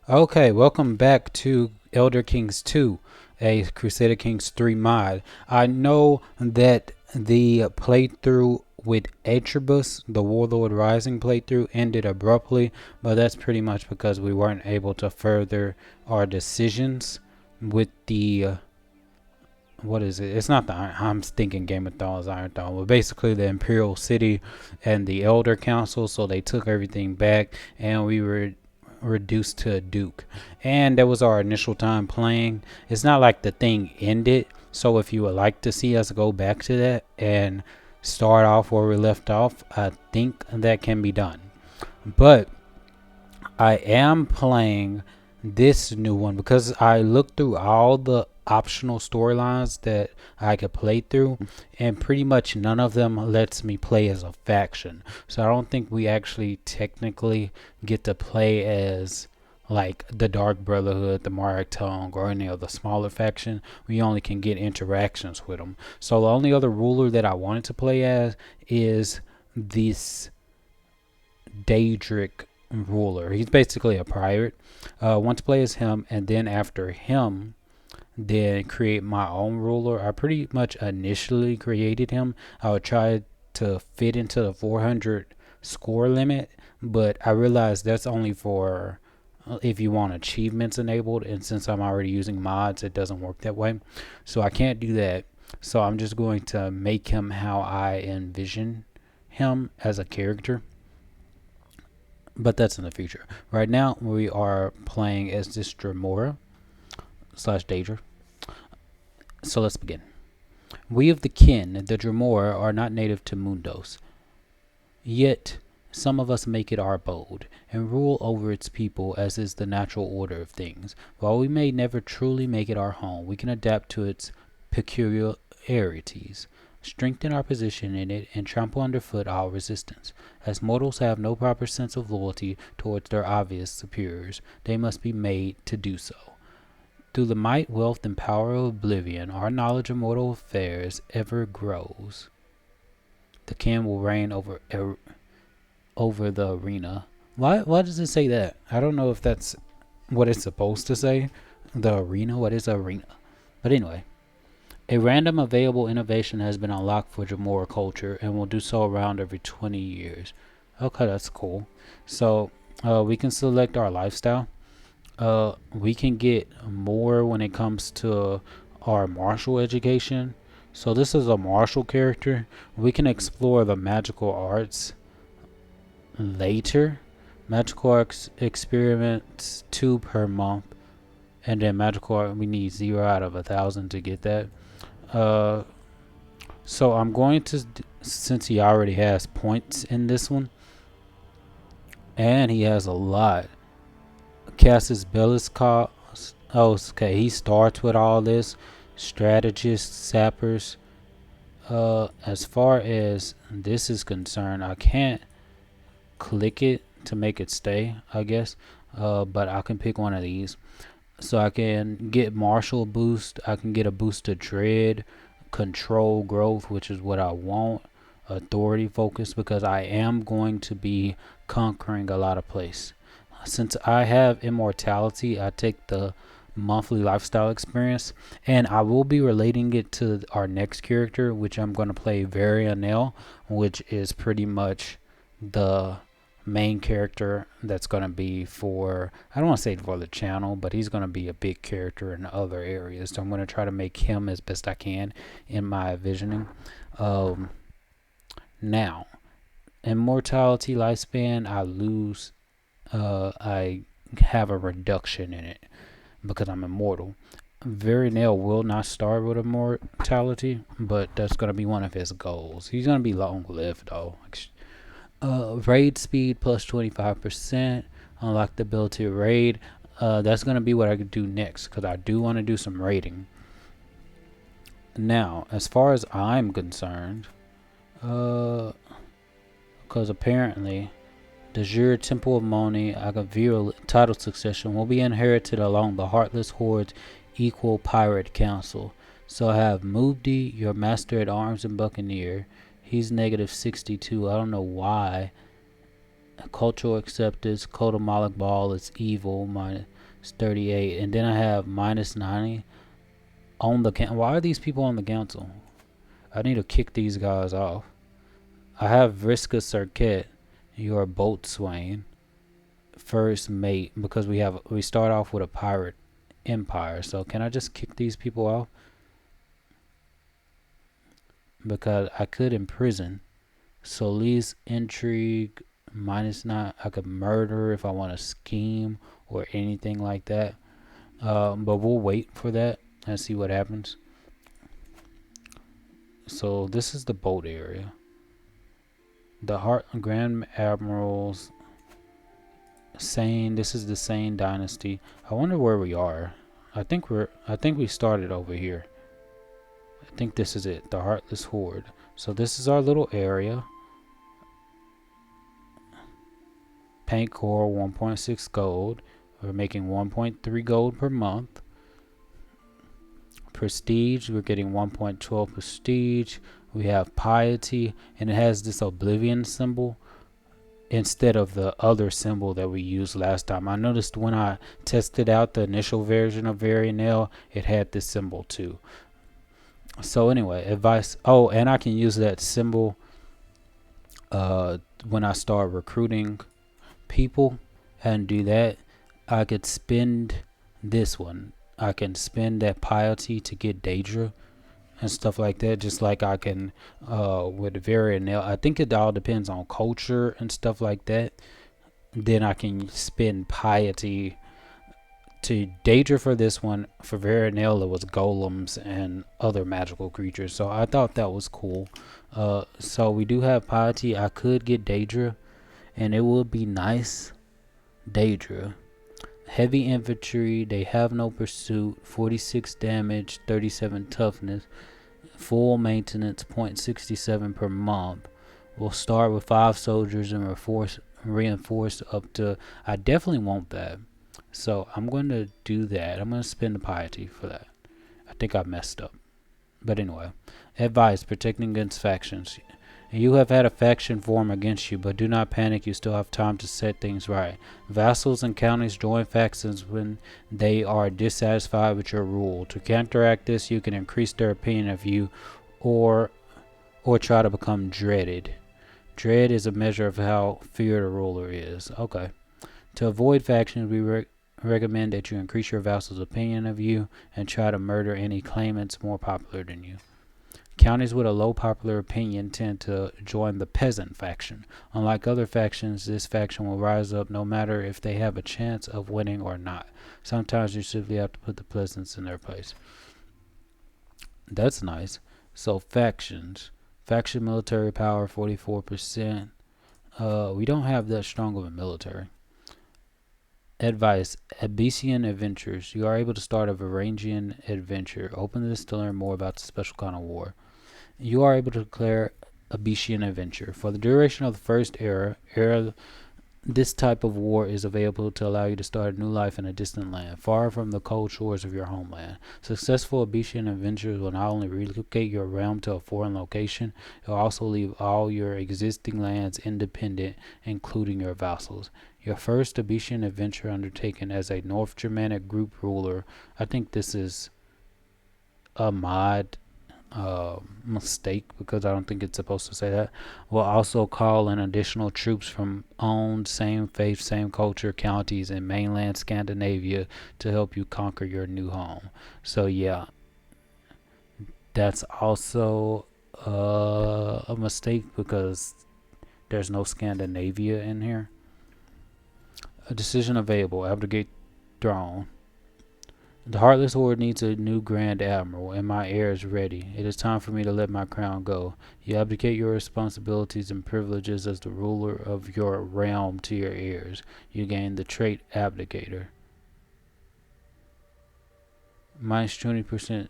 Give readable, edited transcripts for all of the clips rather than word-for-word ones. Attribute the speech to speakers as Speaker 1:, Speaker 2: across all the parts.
Speaker 1: Okay, welcome back to Elder Kings 2, a Crusader Kings 3 mod. I know that the playthrough with Atribus, the Warlord Rising playthrough, ended abruptly, but that's pretty much because we weren't able to further our decisions with the what is it? It's not the I'm thinking Game of Thrones Iron Throne, but basically the Imperial City and the Elder Council. So they took everything back, and we were reduced to a Duke. And that was our initial time playing. It's not like the thing ended. So if you would like to see us go back to that and start off where we left off, I think that can be done. But I am playing this new one because I looked through all the optional storylines that I could play through, and pretty much none of them lets me play as a faction. So I don't think we actually technically get to play as like the Dark Brotherhood, the Marak Tong, or any of the smaller faction. We only can get interactions with them. So the only other ruler that I wanted to play as is this Daedric ruler. He's basically a pirate. Want to play as him, and then after him, then create my own ruler. I pretty much initially created him. I would try to fit into the 400 score limit, but I realized that's only for if you want achievements enabled, and since I'm already using mods, it doesn't work that way. So I can't do that. So I'm just going to make him how I envision him as a character, but that's in the future. Right now, we are playing as this Dremora slash Daedra. So let's begin. We of the kin, the Dremora, are not native to Mundos. Yet, some of us make it our abode, and rule over its people as is the natural order of things. While we may never truly make it our home, we can adapt to its peculiarities, strengthen our position in it, and trample underfoot our resistance. As mortals have no proper sense of loyalty towards their obvious superiors, they must be made to do so. Through the might, wealth, and power of oblivion, our knowledge of mortal affairs ever grows. The kin will reign over the arena. Why does it say that? I don't know if that's what it's supposed to say. The arena? What is arena? But anyway, a random available innovation has been unlocked for Jamora culture and will do so around every 20 years. Okay, that's cool. So we can select our lifestyle. We can get more when it comes to our martial education. So this is a martial character. We can explore the magical arts later. Magical arts experiments 2 per month, and then magical art we need 0 out of 1,000 to get that. Uh, so I'm going to, since he already has points in this one, and he has a lot. Cassius Bellis cost. Oh, okay. He starts with all this strategists, sappers. As far as this is concerned, I can't click it to make it stay, I guess. But I can pick one of these. So I can get martial boost. I can get a boost to dread, control growth, which is what I want. Authority focus, because I am going to be conquering a lot of place. Since I have immortality, I take the monthly lifestyle experience, and I will be relating it to our next character, which I'm going to play Varianel, which is pretty much the main character that's going to be for, I don't want to say for the channel, but he's going to be a big character in other areas. So I'm going to try to make him as best I can in my visioning. Um, Now, immortality lifespan, I lose. I have a reduction in it because I'm immortal. Verinell will not start with immortality, but that's going to be one of his goals. He's going to be long lived though. Raid speed plus 25%. Unlock the ability to raid. That's going to be what I could do next because I do want to do some raiding. Now, as far as I'm concerned, because apparently the Jure Temple of Moni Agavir title succession will be inherited along the Heartless Horde's equal pirate council. So I have Mubdi, your master at arms and buccaneer. He's negative 62. I don't know why. Cultural acceptance. Koda Malik Ball is evil. It's 38. And then I have minus 90 on the council. Why are these people on the council? I need to kick these guys off. I have Vriska Serket. You are boatswain. First mate, because we start off with a pirate empire. So can I just kick these people off? Because I could imprison. Solis intrigue minus 9. I could murder if I want to scheme or anything like that. But we'll wait for that and see what happens. So this is the boat area. The Grand Admiral's Sane. This is the Sane dynasty. I wonder where we are. I think we started over here. I think this is it. The Heartless Horde. So this is our little area. Paint core 1.6 gold. We're making 1.3 gold per month. Prestige, we're getting 1.12 prestige. We have piety, and it has this oblivion symbol instead of the other symbol that we used last time. I noticed when I tested out the initial version of Varianel, it had this symbol too. So anyway, advice. Oh, and I can use that symbol when I start recruiting people and do that. I could spend this one. I can spend that piety to get Daedra and stuff like that, just like I can with Varianel. I think it all depends on culture and stuff like that. Then I can spend piety to Daedra for this one. For Varianel, it was golems and other magical creatures. So I thought that was cool. So we do have piety. I could get Daedra, and it would be nice. Daedra. Heavy infantry, they have no pursuit, 46 damage, 37 toughness, full maintenance, 0.67 per month. We'll start with 5 soldiers and reinforce up to, I definitely want that. So I'm going to do that. I'm going to spend the piety for that. I think I messed up. But anyway, advice, protecting against factions. You have had a faction form against you, but do not panic, you still have time to set things right. Vassals and counties join factions when they are dissatisfied with your rule. To counteract this, you can increase their opinion of you or try to become dreaded. Dread is a measure of how feared a ruler is. Okay. To avoid factions, we recommend that you increase your vassals' opinion of you and try to murder any claimants more popular than you. Counties with a low popular opinion tend to join the peasant faction. Unlike other factions, this faction will rise up no matter if they have a chance of winning or not. Sometimes you simply have to put the peasants in their place. That's nice. So factions. Faction military power 44%. We don't have that strong of a military. Advice, Abyssian Adventures. You are able to start a Varangian adventure. Open this to learn more about the special kind of war. You are able to declare Abyssian adventure. For the duration of the first era, this type of war is available to allow you to start a new life in a distant land, far from the cold shores of your homeland. Successful Abyssian adventures will not only relocate your realm to a foreign location, it will also leave all your existing lands independent, including your vassals. Your first Abyssian adventure undertaken as a North Germanic group ruler. I think this is a mod mistake because I don't think it's supposed to say that. Will also call in additional troops from owned same faith, same culture counties in mainland Scandinavia to help you conquer your new home. So yeah, that's also a mistake because there's no Scandinavia in here. A decision available. Abdicate throne. The Heartless Horde needs a new Grand Admiral, and my heir is ready. It is time for me to let my crown go. You abdicate your responsibilities and privileges as the ruler of your realm to your heirs. You gain the trait Abdicator. Minus 20%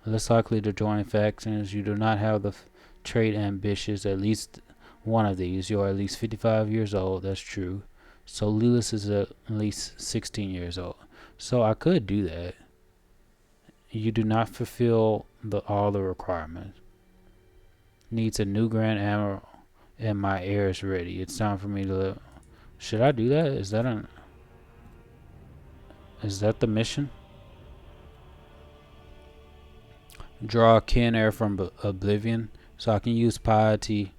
Speaker 1: less likely to join factions. You do not have the trait ambitious. At least one of these. You are at least 55 years old. That's true. So Lelis is at least 16 years old. So I could do that. You do not fulfill all the requirements. Needs a new Grand Admiral and my heir is ready. It's time for me to live. Should I do that? Is that an... Is that the mission? Draw a kin heir from Oblivion. So I can use piety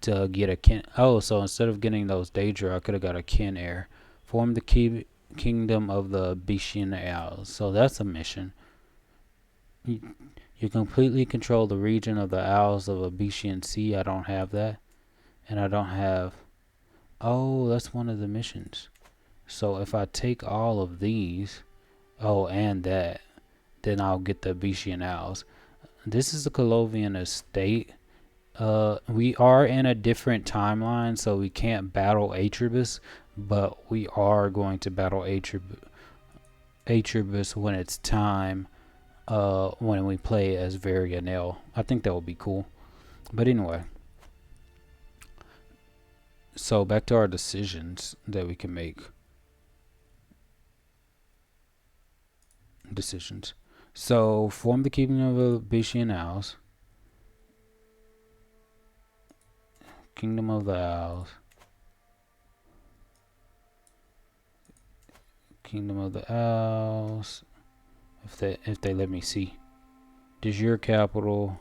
Speaker 1: to get a kin. Oh, so instead of getting those Daedra, I could have got a kin heir. Form the kingdom of the Bishan Isles. So that's a mission. You completely control the region of the Isles of Abyshian Sea. I don't have that. And I don't have... Oh, that's one of the missions. So if I take all of these... Oh, and that... Then I'll get the Abyshian Isles. This is the Colovian estate. We are in a different timeline, so we can't battle Atribus, but we are going to battle Atribus when it's time, when we play as Varianel. I think that would be cool. But anyway, so back to our decisions that we can make. Decisions. So form the Kingdom of the Bishan Isles. Kingdom of the Isles. Kingdom of the Isles. If they let me see. De jure capital.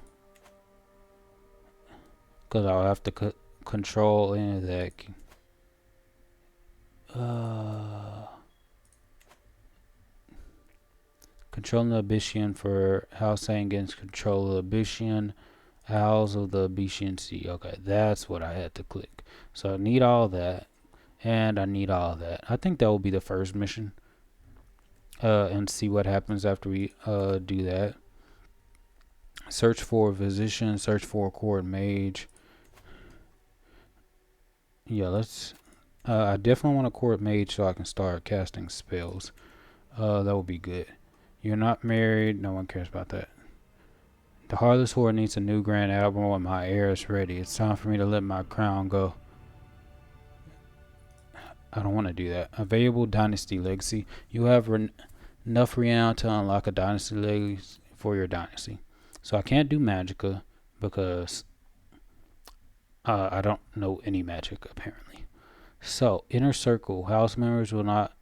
Speaker 1: Because I'll have to control any of that. Controlling the Abyshian for Halsang gains control of the Abyshian Isles of the Abyshian Sea. Okay, that's what I had to click. So I need all that, and I need all that. I think that will be the first mission, and see what happens after we do that. Search for a physician. Search for a court mage. Yeah, let's. I definitely want a court mage so I can start casting spells. That would be good. You're not married. No one cares about that. The Heartless Horde needs a new Grand Admiral and my heir is ready. It's time for me to let my crown go. I don't want to do that. Available Dynasty Legacy. You have enough renown to unlock a Dynasty Legacy for your dynasty. So I can't do Magicka because I don't know any magic apparently. So Inner Circle. House members will not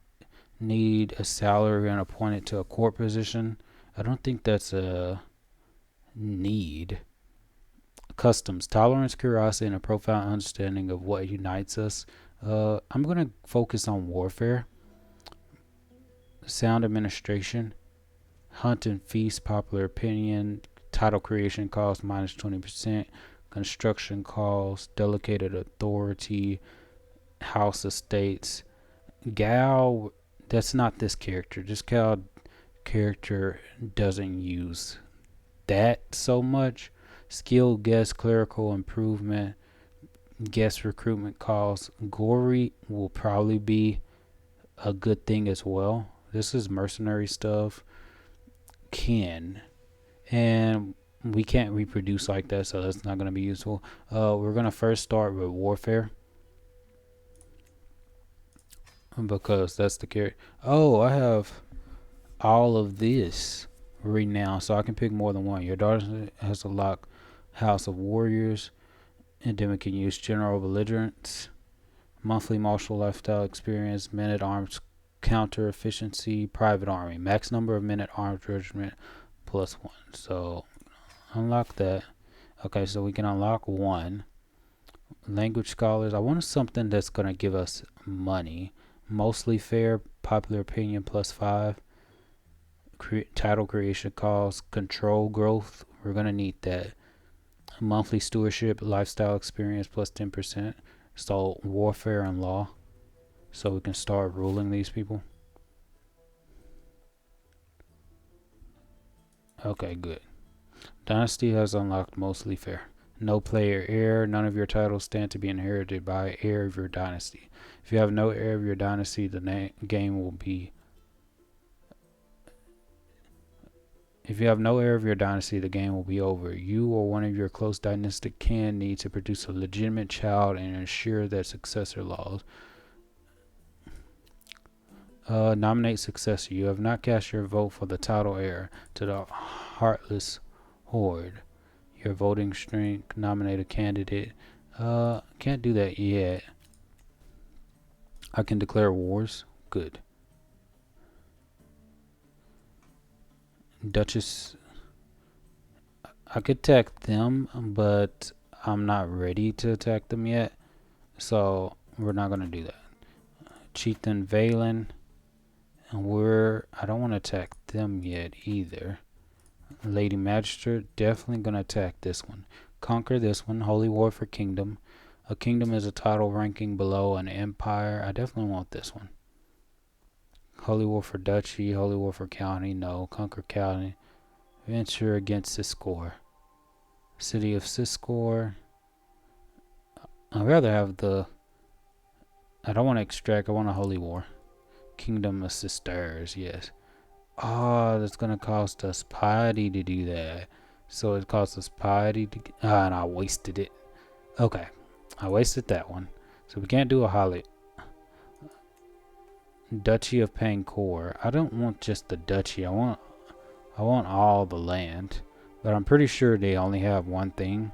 Speaker 1: need a salary and appointed to a court position. I don't think that's a need. Customs. Tolerance, curiosity, and a profound understanding of what unites us. I'm going to focus on warfare. Sound administration. Hunt and feast, popular opinion. Title creation cost minus 20%. Construction cost. Delegated authority. House estates. Gal, that's not this character. This Gal character doesn't use that so much. Skill, guest, clerical improvement, guest recruitment costs. Gory will probably be a good thing as well. This is mercenary stuff. Kin. And we can't reproduce like that, so that's not going to be useful. We're going to first start with warfare. Because that's the character. Oh, I have all of this renown, so I can pick more than one. Your daughter has a lock House of Warriors, and then we can use General Belligerents, monthly martial lifestyle experience, men at arms counter efficiency, private army, max number of men at arms regiment +1. So unlock that. Okay, so we can unlock one. Language scholars. I wanted something that's gonna give us money. Mostly fair, popular opinion +5. Title creation cost, control growth. We're gonna need that. Monthly stewardship, lifestyle experience +10%. So warfare and law. So we can start ruling these people. Okay, good. Dynasty has unlocked mostly fair. No player heir. None of your titles stand to be inherited by heir of your dynasty. If you have no heir of your dynasty, the game will be... If you have no heir of your dynasty, the game will be over. You or one of your close dynastic kin need to produce a legitimate child and ensure that successor laws. Nominate successor. You have not cast your vote for the title heir to the Heartless Horde. Your voting strength. Nominate a candidate. Can't do that yet. I can declare wars. Good. Duchess. I could attack them, but I'm not ready to attack them yet. So we're not gonna do that. Chieftain Valen, and I don't want to attack them yet either. Lady Magistrate, definitely gonna attack this one. Conquer this one. Holy War for Kingdom. A kingdom is a title ranking below an empire. I definitely want this one. Holy War for Duchy. Holy War for County. No. Conquer County. Venture against Siscor. City of Siscor. I'd rather have the... I don't want to extract. I want a Holy War. Kingdom of Sisters. Yes. Oh, that's gonna cost us piety to do that. So it costs us piety to... and I wasted it. Okay. I wasted that one. So we can't do a Holly. Duchy of Pancor. I don't want just the duchy. I want all the land. But I'm pretty sure they only have one thing.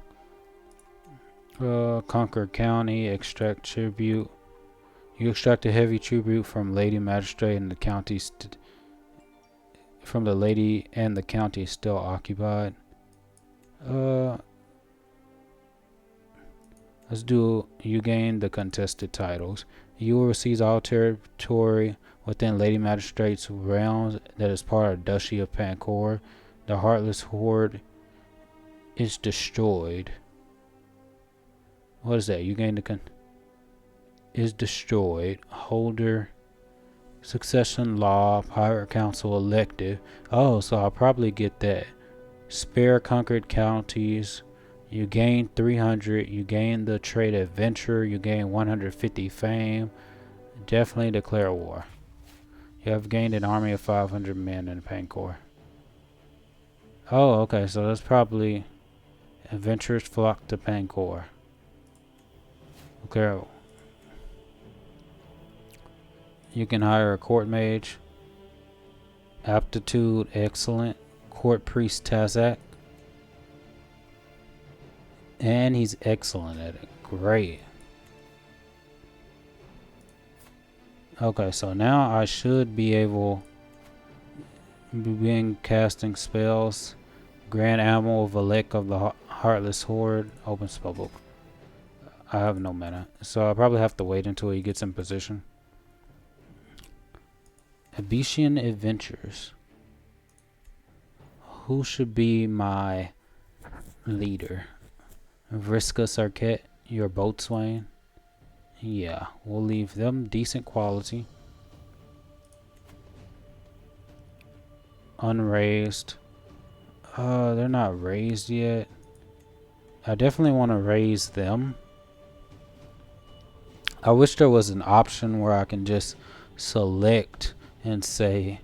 Speaker 1: Conquer County. Extract tribute. You extract a heavy tribute from Lady Magistrate and the county from the lady and the county is still occupied. Let's do, you gain the contested titles. You will receive all territory within Lady Magistrate's realms that is part of Duchy of Pancor. The Heartless Horde is destroyed. What is that? You gain the is destroyed. Holder, succession law, pirate council elective. Oh, so I'll probably get that. Spare conquered counties. You gain 300. You gain the trade adventure. You gain 150 fame. Definitely declare war. You have gained an army of 500 men in Pancor. Oh, okay. So that's probably adventurers flock to Pancor. Okay. You can hire a court mage. Aptitude excellent. Court priest Tazak. And he's excellent at it. Great. Okay, so now I should be able to begin casting spells. Grand Admiral Valek of the Heartless Horde. Open spellbook. I have no mana, so I'll probably have to wait until he gets in position. Abesian Adventures. Who should be my leader? Vriska Sarket, your boatswain. Yeah, we'll leave them decent quality. Unraised. They're not raised yet. I definitely want to raise them. I wish there was an option where I can just select and say,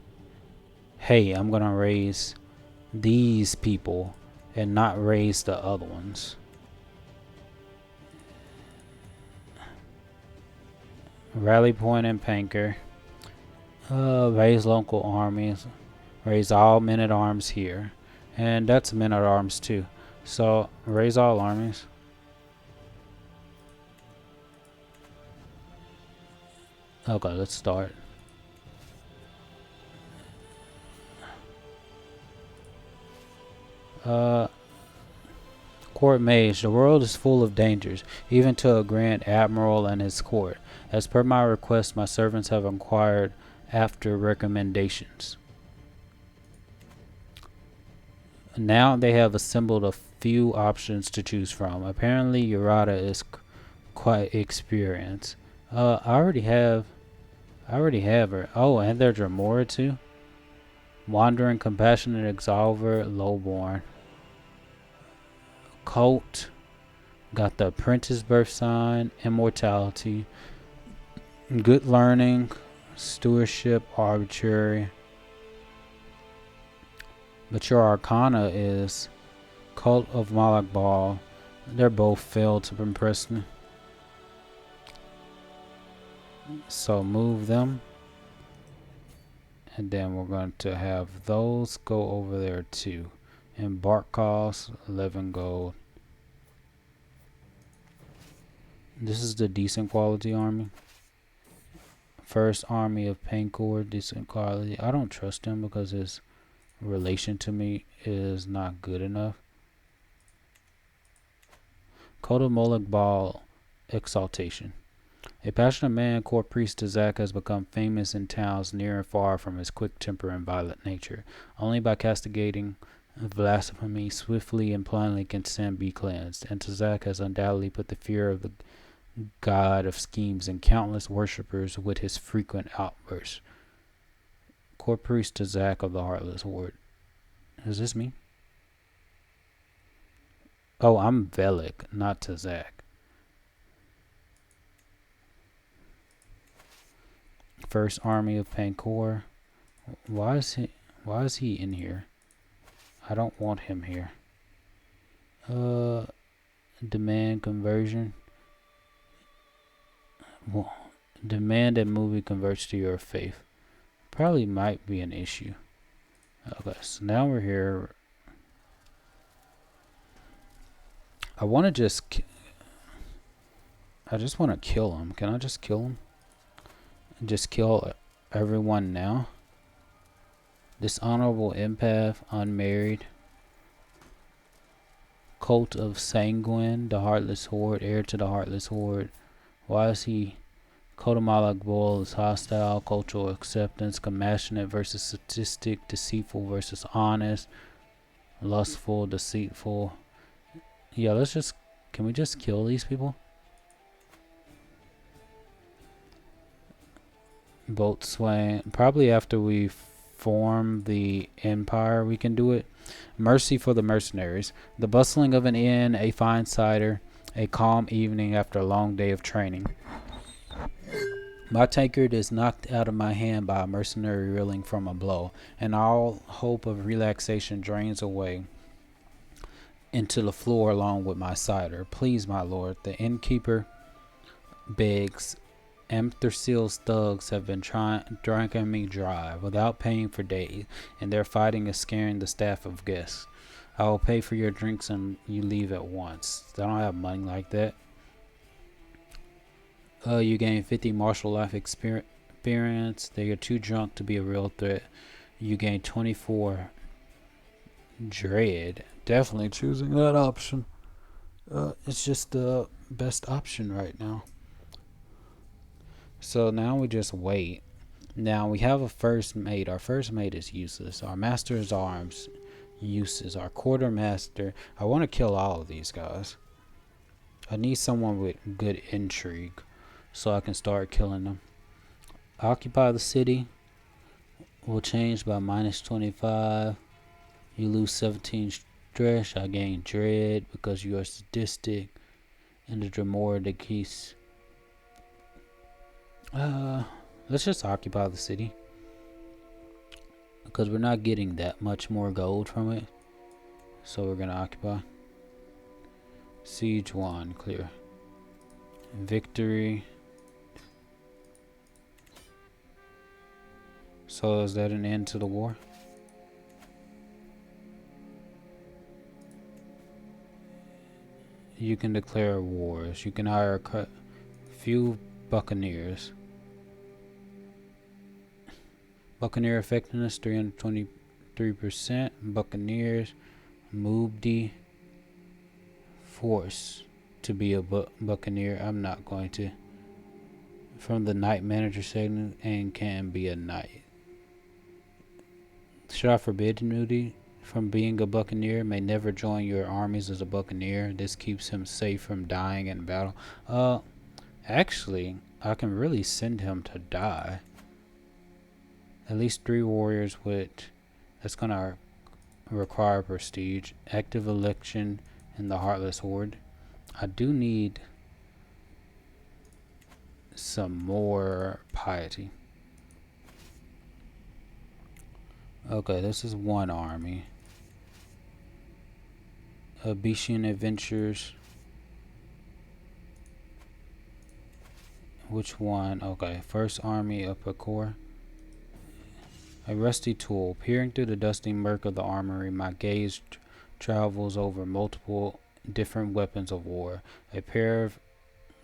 Speaker 1: hey, I'm gonna raise these people and not raise the other ones. Rally point and Panker. Raise local armies. Raise all men at arms here. And that's men at arms too. So raise all armies. Okay, let's start. Court Mage. The world is full of dangers, even to a Grand Admiral and his court. As per my request, my servants have inquired after recommendations. Now they have assembled a few options to choose from. Apparently, Urata is quite experienced. I already have her. Oh, and there's Dramora too. Wandering, Compassionate Exalver, Lowborn. Cult. Got the Apprentice Birth Sign, Immortality. Good Learning, Stewardship, Arbitrary. But your Arcana is Cult of Malak Bal. They're both failed to impress me. So move them. And then we're going to have those go over there too. Embark cost 11 gold. This is the decent quality army. First army of Pancor, decent quality. I don't trust him because his relation to me is not good enough. Koda Moloch Ball exaltation. A passionate man, court priest Tazak has become famous in towns near and far from his quick temper and violent nature. Only by castigating blasphemy swiftly and plainly can sin be cleansed, and Tazak has undoubtedly put the fear of the god of schemes in countless worshippers with his frequent outbursts. Court priest Tazak of the Heartless Horde. Is this me? Oh, I'm Velik, not Tazak. First Army of Pankor. Why is he in here? I don't want him here. Demand conversion. Well, demand that movie converts to your faith. Probably might be an issue. Okay, so now we're here. I just want to kill him. Can I just kill him? Just kill everyone now? Dishonorable empath, unmarried. Cult of Sanguine, the Heartless Horde, heir to the Heartless Horde. Why is he? Kodamalak Bull is hostile, cultural acceptance, compassionate versus sadistic, deceitful versus honest, lustful, deceitful. Yeah, can we just kill these people? Boatswain, probably after we form the empire we can do it. Mercy for the mercenaries. The bustling of an inn, a fine cider, a calm evening after a long day of training. My tankard is knocked out of my hand by a mercenary reeling from a blow, and all hope of relaxation drains away into the floor along with my cider. Please, my lord, the innkeeper begs. Amthersil's thugs have been drinking me dry without paying for days, and their fighting is scaring the staff of guests. I will pay for your drinks and you leave at once. I don't have money like that. You gain 50 martial life experience. They are too drunk to be a real threat. You gain 24 dread. Definitely choosing that option. It's just the best option right now. So now we just wait. Now we have a first mate. Our first mate is useless. Our master's arms, useless. Our quartermaster. I want to kill all of these guys. I need someone with good intrigue so I can start killing them. Occupy the city will change by minus 25. You lose 17 stress. I gain dread because you are sadistic. And the Dremora decrease. Let's just occupy the city because we're not getting that much more gold from it. So we're gonna occupy. Siege 1, clear. Victory. So is that an end to the war? You can declare wars. You can hire a few buccaneers. Buccaneer effectiveness 323%. Buccaneers. Mubdi. Force to be a buccaneer. I'm not going to. From the night manager segment and can be a knight. Should I forbid Nudie from being a buccaneer? May never join your armies as a buccaneer. This keeps him safe from dying in battle. Actually, I can really send him to die. At least 3 warriors with. That's gonna require prestige. Active election in the Heartless Horde. I do need some more piety. Okay, this is one army. Abyshian Adventures. Which one? Okay, first army of Pakor. A rusty tool. Peering through the dusty murk of the armory, my gaze travels over multiple different weapons of war. A pair of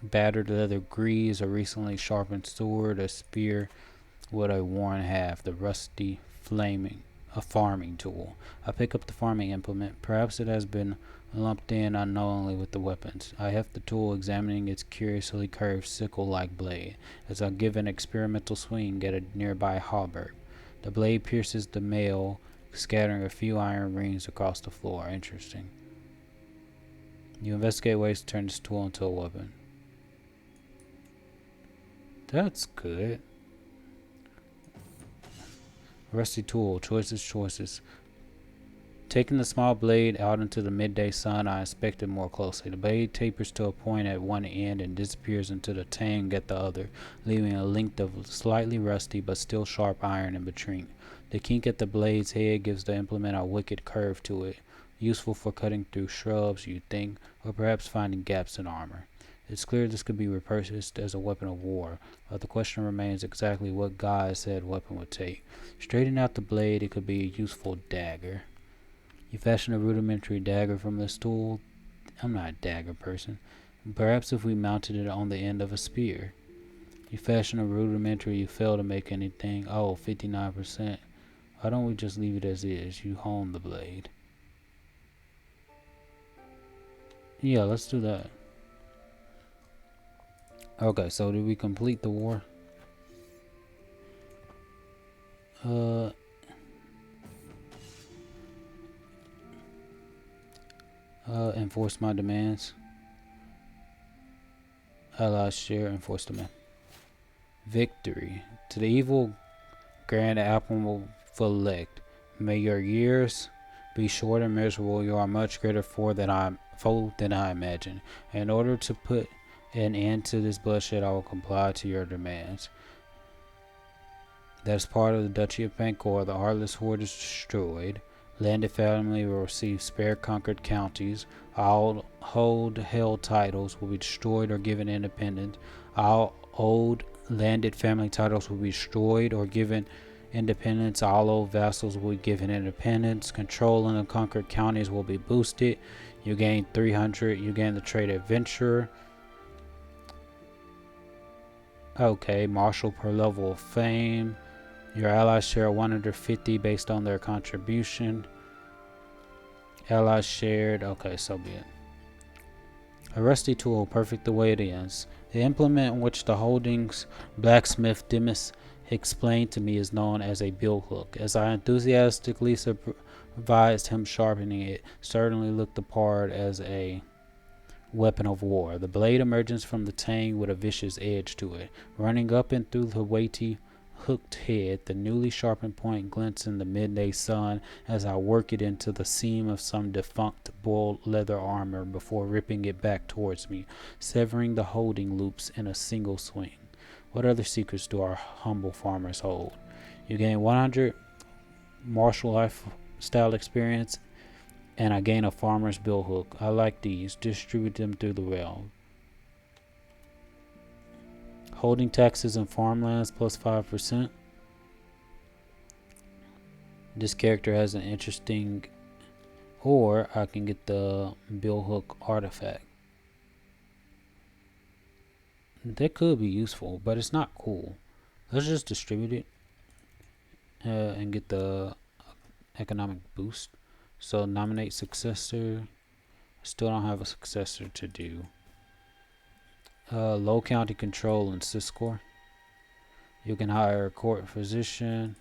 Speaker 1: battered leather greaves, a recently sharpened sword, a spear with a worn haft, the rusty flaming A farming tool. I pick up the farming implement. Perhaps it has been lumped in unknowingly with the weapons. I heft the tool, examining its curiously curved sickle-like blade, as I give an experimental swing at a nearby halberd. The blade pierces the mail, scattering a few iron rings across the floor. Interesting. You investigate ways to turn this tool into a weapon. That's good. Rusty tool. Choices. Taking the small blade out into the midday sun, I inspect it more closely. The blade tapers to a point at one end and disappears into the tang at the other, leaving a length of slightly rusty but still sharp iron in between. The kink at the blade's head gives the implement a wicked curve to it, useful for cutting through shrubs, you'd think, or perhaps finding gaps in armor. It's clear this could be repurposed as a weapon of war, but the question remains exactly what guise said weapon would take. Straightening out the blade, it could be a useful dagger. You fashion a rudimentary dagger from this tool. I'm not a dagger person. Perhaps if we mounted it on the end of a spear. You fashion a rudimentary, you fail to make anything. Oh, 59%. Why don't we just leave it as is? You hone the blade. Yeah, let's do that. Okay, so did we complete the war? Enforce my demands. Allies share, enforce demand. Victory. To the evil grand admiral elect, may your years be short and miserable. You are much greater foe than I imagine. In order to put an end to this bloodshed, I will comply to your demands. That is part of the Duchy of Pancor. The heartless horde is destroyed. Landed family will receive spare conquered counties. All old held titles will be destroyed or given independence. All old landed family titles will be destroyed or given independence. All old vassals will be given independence. Control in the conquered counties will be boosted. You gain 300. You gain the trade adventurer. Okay, marshal per level of fame. Your allies share 150 based on their contribution. Allies shared. Okay, so be it. A rusty tool, perfect the way it is. The implement which the Holdings blacksmith Demis explained to me is known as a bill hook. As I enthusiastically supervised him sharpening it, certainly looked the part as a weapon of war. The blade emerges from the tang with a vicious edge to it. Running up and through the weighty hooked head, the newly sharpened point glints in the midday sun as I work it into the seam of some defunct boiled leather armor before ripping it back towards me, severing the holding loops in a single swing. What other secrets do our humble farmers hold? You gain 100 martial lifestyle experience, and I gain a farmer's bill hook. I like these. Distribute them through the realm. Holding taxes and farmlands plus 5%. This character has an interesting, or I can get the bill hook artifact. That could be useful, but it's not cool. Let's just distribute it and get the economic boost. So nominate successor. Still don't have a successor to do. Low county control and Syscore. You can hire a court physician.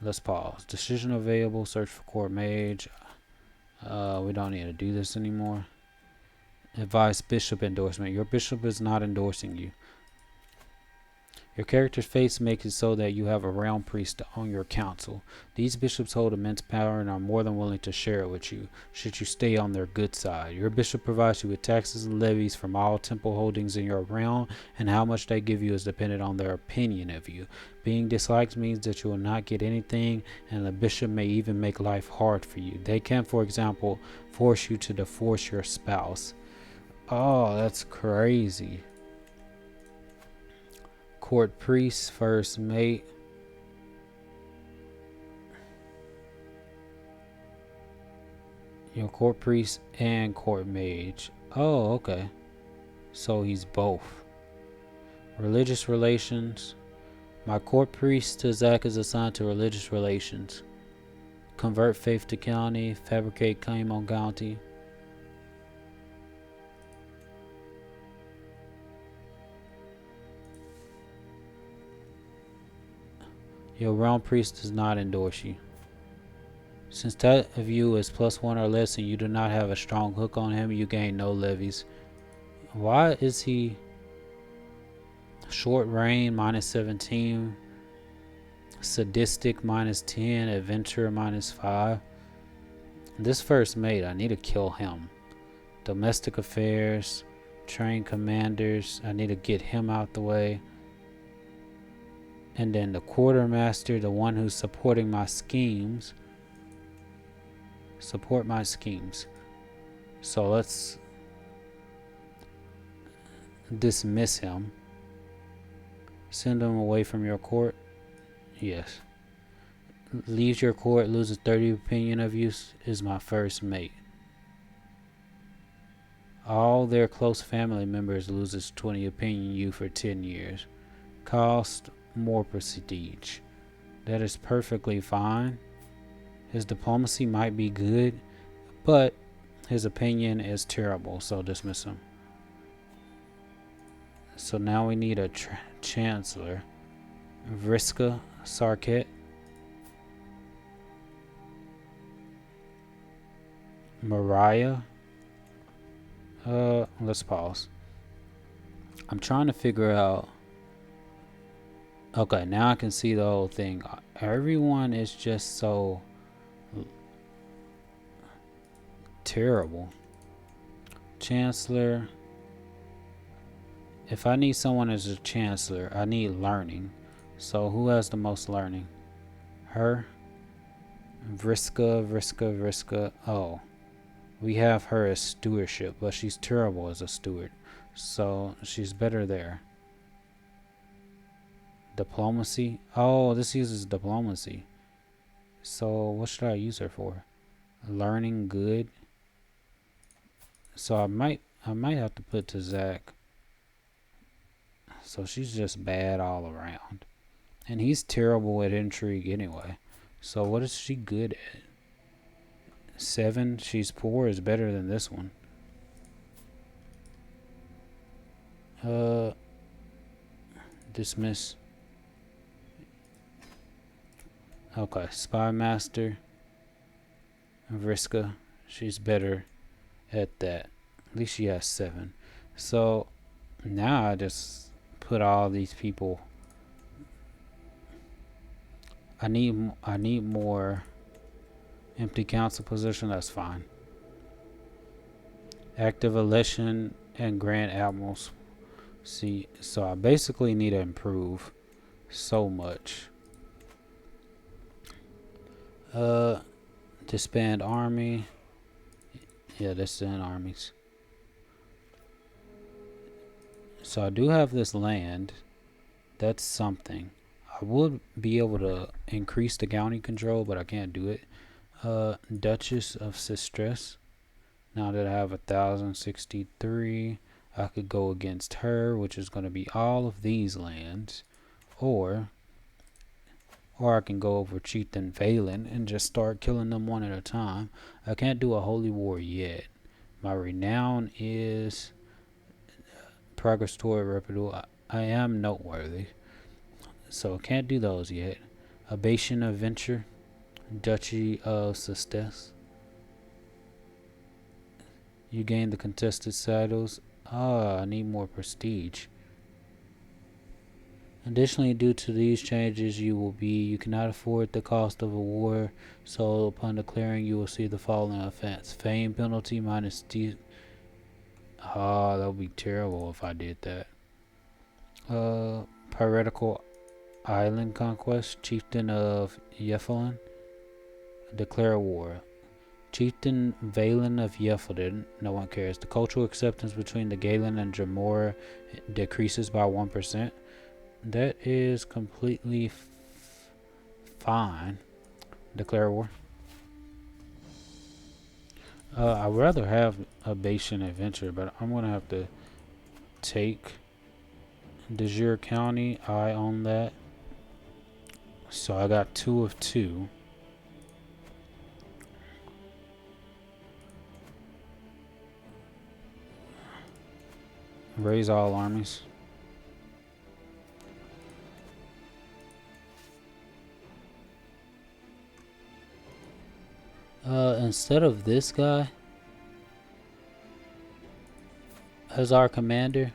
Speaker 1: Let's pause. Decision available. Search for court mage. We don't need to do this anymore. Advice bishop endorsement. Your bishop is not endorsing you. Your character's face makes it so that you have a realm priest on your council. These bishops hold immense power and are more than willing to share it with you, should you stay on their good side. Your bishop provides you with taxes and levies from all temple holdings in your realm, and how much they give you is dependent on their opinion of you. Being disliked means that you will not get anything, and the bishop may even make life hard for you. They can, for example, force you to divorce your spouse. Oh, that's crazy. Court priest, first mate. Your court priest and court mage. Oh, okay. So he's both. Religious relations. My court priest Tazak is assigned to religious relations. Convert faith to county. Fabricate claim on county. Your realm priest does not endorse you. Since that of you is +1 or less and you do not have a strong hook on him, you gain no levies. Why is he short reign -17, sadistic -10, adventure -5? This first mate, I need to kill him. Domestic affairs, train commanders, I need to get him out the way. And then the quartermaster, the one who's supporting my schemes. Support my schemes. So let's dismiss him. Send him away from your court. Yes. Leaves your court, loses 30 opinion of you, is my first mate. All their close family members loses 20 opinion you for 10 years. Cost more prestige. That is perfectly fine. His diplomacy might be good, but his opinion is terrible, so dismiss him. So now we need a chancellor. Vriska Sarket. Mariah. Let's pause. I'm trying to figure out. Okay, now I can see the whole thing. Everyone is just so terrible. Chancellor. If I need someone as a chancellor, I need learning. So who has the most learning? Her. Vriska. Oh. We have her as stewardship, but she's terrible as a steward. So she's better there. Diplomacy. Oh, this uses diplomacy. So what should I use her for? Learning good. So I might have to put to Zach. So she's just bad all around. And he's terrible at intrigue anyway. So what is she good at? 7. She's poor is better than this one. Dismiss. Okay, Spy Master. Vriska. She's better at that. At least she has 7. So now I just put all these people. I need more empty council position. That's fine. Active election and grand admirals. See, so I basically need to improve so much. Disband army. Yeah, disband armies. So I do have this land. That's something. I would be able to increase the county control, but I can't do it. Duchess of Sistres. Now that I have 1,063, I could go against her, which is going to be all of these lands, or I can go over Chieftain Valen and just start killing them one at a time. I can't do a holy war yet. My renown is progress toward reputable. I am noteworthy, so I can't do those yet. Abation of Venture. Duchy of Sistes. You gain the contested titles. I need more prestige. Additionally, due to these changes, you cannot afford the cost of a war, so upon declaring you will see the following offense. Fame penalty -D. That would be terrible if I did that. Piratical Island Conquest. Chieftain of Yeffelin. Declare war. Chieftain Valen of Yeffelin. No one cares. The cultural acceptance between the Galen and Jamora decreases by 1%. That is completely fine. Declare war. I'd rather have a Bashan adventure, but I'm gonna have to take De Jure County. I own that. So I got 2 of 2. Raise all armies. Instead of this guy as our commander,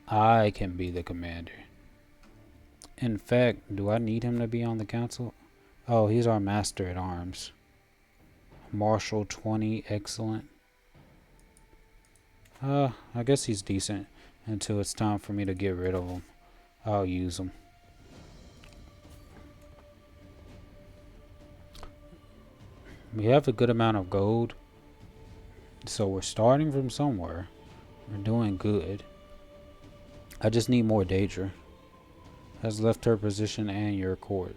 Speaker 1: I can be the commander. In fact, do I need him to be on the council? Oh, he's our master at arms. Marshal 20, excellent. I guess he's decent until it's time for me to get rid of him. I'll use him. We have a good amount of gold, so we're starting from somewhere. We're doing good. I just need more Daedra. Has left her position and your court.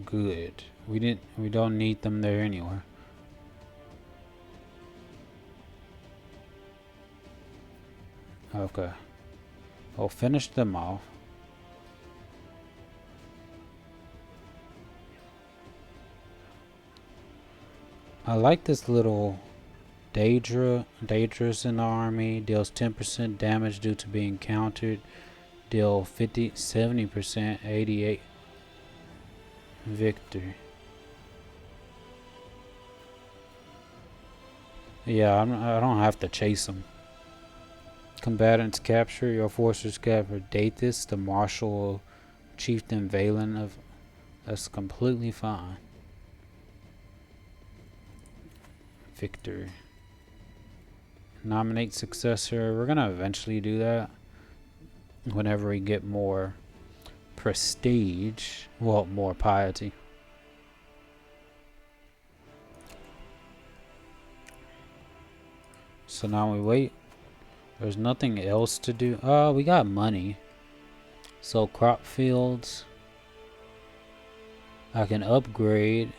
Speaker 1: Good. We don't need them there anywhere. Okay. I'll finish them off. I like this little Daedra's in the army. Deals 10% damage due to being countered. Deal 70%, 88 victory. Yeah, I don't have to chase them. Combatants capture. Your forces capture Daethus, the marshal of Chieftain Valen of. That's completely fine. Victory. Nominate successor. We're gonna eventually do that whenever we get more prestige. Well, more piety. So now we wait. There's nothing else to do. We got money. So crop fields. I can upgrade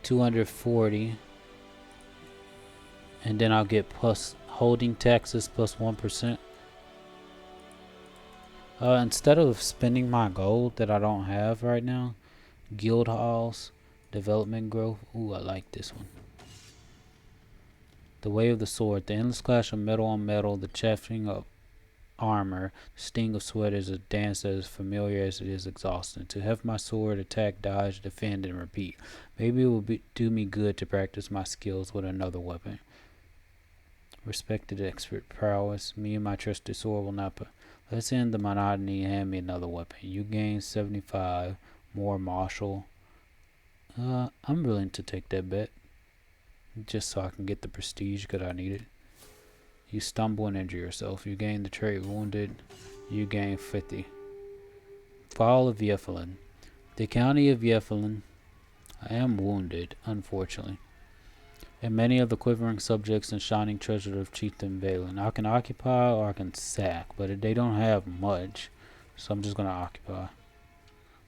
Speaker 1: 240. And then I'll get plus holding taxes plus 1%. Instead of spending my gold that I don't have right now, guild halls, development growth. Ooh, I like this one. The way of the sword, the endless clash of metal on metal, the chafing of armor, the sting of sweat is a dance that is familiar as it is exhausting. To have my sword, attack, dodge, defend, and repeat. Maybe it will do me good to practice my skills with another weapon. Respected expert prowess. Me and my trusted sword will not put. Let's end the monotony and hand me another weapon. You gain 75 more martial. I'm willing to take that bet. Just so I can get the prestige because I need it. You stumble and injure yourself. You gain the trait wounded. You gain 50. Fall of Yephalin. The county of Yephalin. I am wounded, unfortunately. And many of the quivering subjects and shining treasure of Chieftain Valen. I can occupy or I can sack, but they don't have much. So I'm just going to occupy.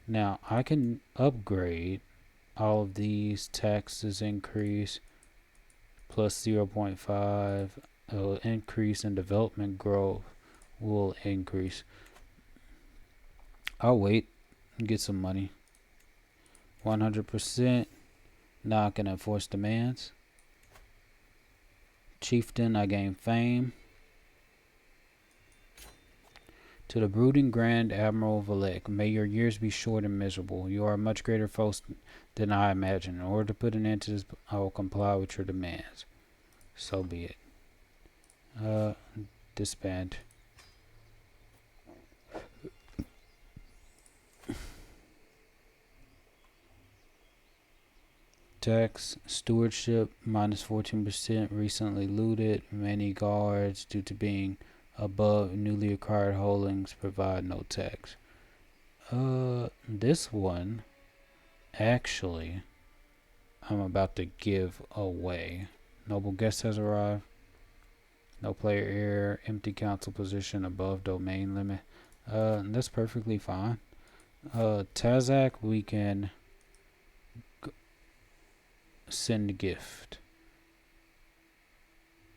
Speaker 1: Now, I can upgrade all of these. Taxes increase. Plus 0.5. Increase in development growth will increase. I'll wait and get some money. 100%. Now I can enforce demands. Chieftain, I gain fame. To the brooding Grand Admiral Valek, may your years be short and miserable. You are a much greater foe than I imagined. In order to put an end to this, I will comply with your demands. So be it. Disband. Tax stewardship minus 14%. Recently looted. Many guards due to being above newly acquired holdings provide no tax. This one actually I'm about to give away. Noble guest has arrived. No player error. Empty council position above domain limit. That's perfectly fine. Tazak, we can send a gift.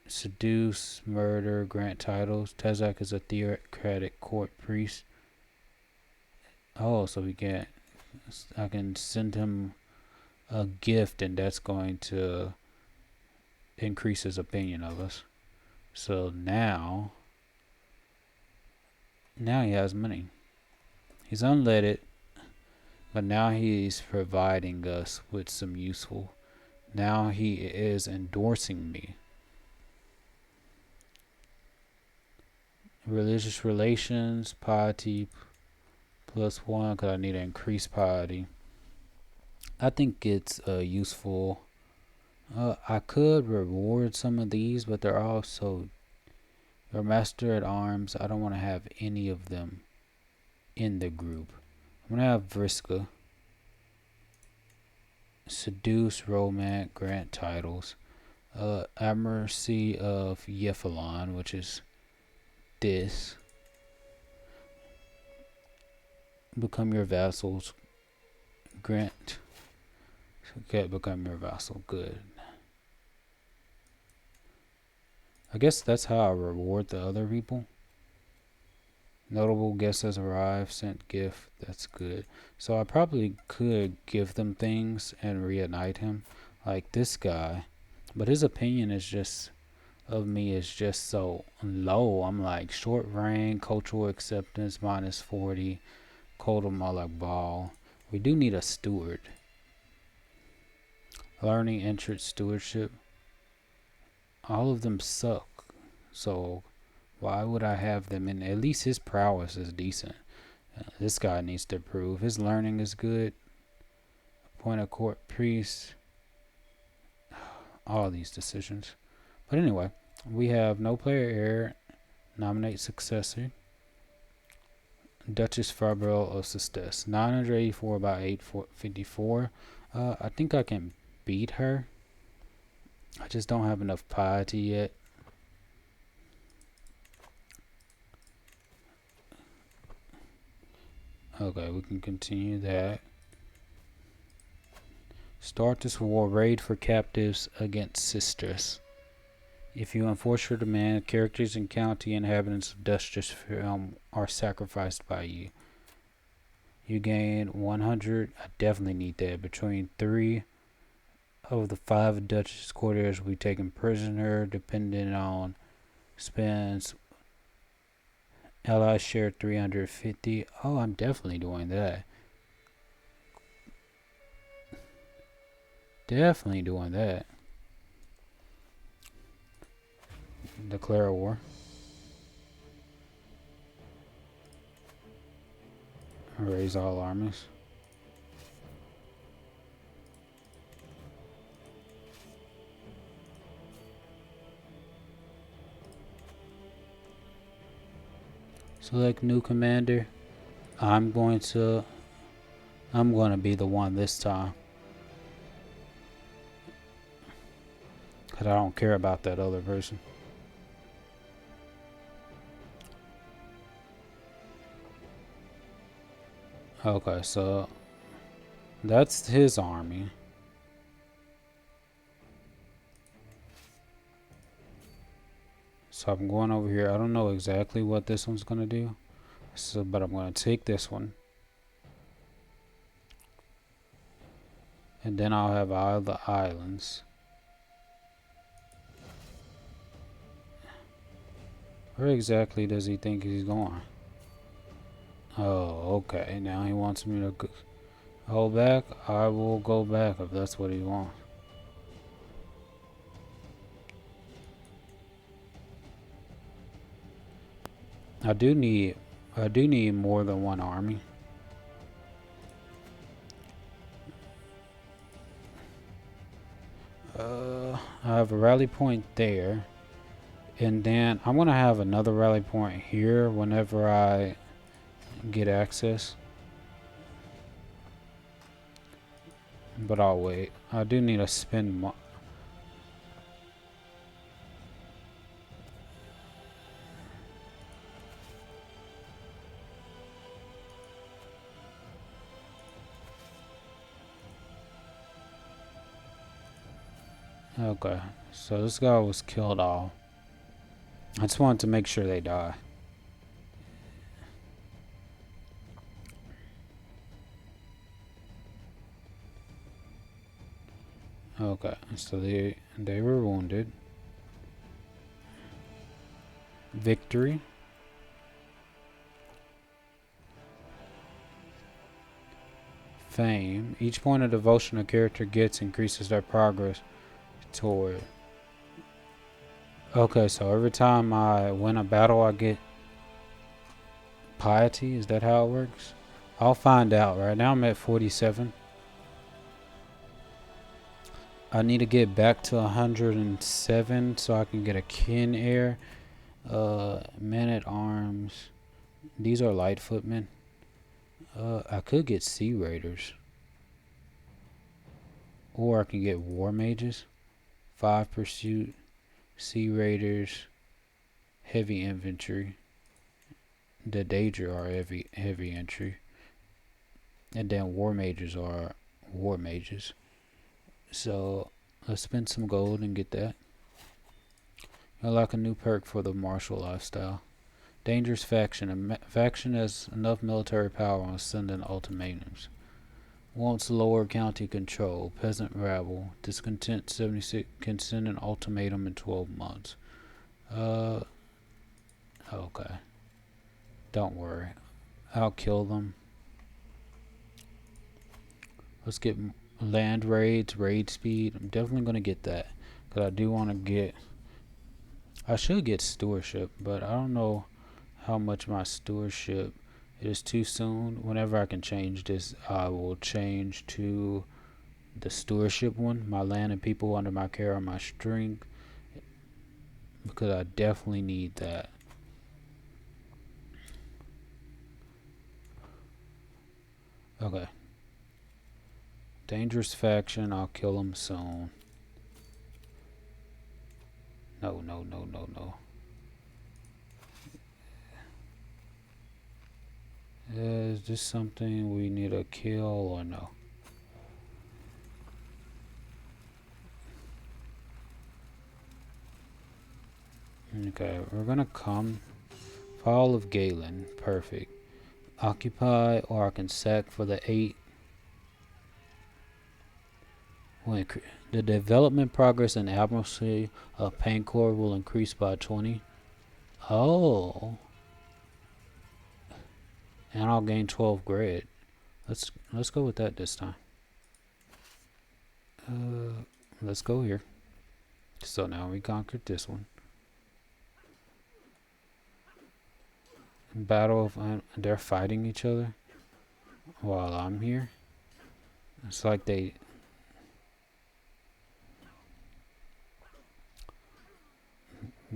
Speaker 1: Seduce, murder, grant titles. Tazak is a theocratic court priest. Oh, so I can send him a gift, and that's going to increase his opinion of us. So now he has money. He's unleaded, but now he's providing us with some useful. Now he is endorsing me. Religious relations, piety +1, because I need to increase piety. I think it's useful. I could reward some of these, but they're also your master at arms. I don't want to have any of them in the group. I'm gonna have Vriska. Seduce, romance, grant titles. Admiralty of Yephalon, which is this. Become your vassals. Grant. Okay, become your vassal. Good. I guess that's how I reward the other people. Notable guest has arrived, sent gift. That's good. So I probably could give them things and reunite him, like this guy. But his opinion is just of me is just so low. I'm like short reign, cultural acceptance -40, Cold Malak Ball. We do need a steward. Learning, interest, stewardship. All of them suck. So why would I have them in? At least his prowess is decent. This guy needs to prove his learning is good. Appoint a court priest. All these decisions. But anyway, we have no player heir. Nominate successor. Duchess Fabrel of Sestes. 984 by 854. I think I can beat her. I just don't have enough piety yet. Okay, we can continue that. Start this war. Raid for captives against sisters. If you enforce your demand, characters and county inhabitants of Duchess Realm are sacrificed by you. You gain 100. I definitely need that. Between 3 of the 5 Duchess courtiers will be taken prisoner, depending on spends. Allies share 350. Oh, I'm definitely doing that. Definitely doing that. Declare a war. Raise all armies. Select new commander. I'm going to be the one this time. Cause I don't care about that other person. Okay, so that's his army. So I'm going over here. I don't know exactly what this one's gonna do. So, but I'm gonna take this one. And then I'll have all the islands. Where exactly does he think he's going? Oh, okay. Now he wants me to go back. I will go back if that's what he wants. I do need more than one army. I have a rally point there. And then I'm going to have another rally point here whenever I get access. But I'll wait. I do need to spend Okay, so this guy was killed off. I just wanted to make sure they die. Okay, so They were wounded. Victory. Fame. Each point of devotion a character gets increases their progress toward. Okay, so every time I win a battle, I get piety. Is that how it works? I'll find out. Right now I'm at 47. I need to get back to 107 so I can get a kin heir. Men at arms. These are light footmen. I could get sea raiders. Or I can get war mages. 5 pursuit. Sea raiders. Heavy infantry. The Daedra are heavy entry. And then war mages are war mages. So let's spend some gold and get that. I like a new perk for the martial lifestyle. Dangerous faction. A faction has enough military power on sending ultimatums. Wants lower county control. Peasant rabble. Discontent 76 can send an ultimatum in 12 months. Okay. Don't worry. I'll kill them. Let's get land raids, raid speed. I'm definitely going to get that. Because I do want to get... I should get stewardship, but I don't know how much my stewardship... It is too soon. Whenever I can change this, I will change to the stewardship one. My land and people under my care are my strength. Because I definitely need that. Okay. Dangerous faction. I'll kill them soon. No. Is this something we need to kill or no? Okay, we're gonna come. Fall of Galen. Perfect. Occupy, or I can sack for the 8. The development progress and admiralty of Pancor will increase by 20. Oh. And I'll gain 12 grid. Let's go with that this time. Let's go here. So now we conquered this one. Battle of they're fighting each other while I'm here. It's like they...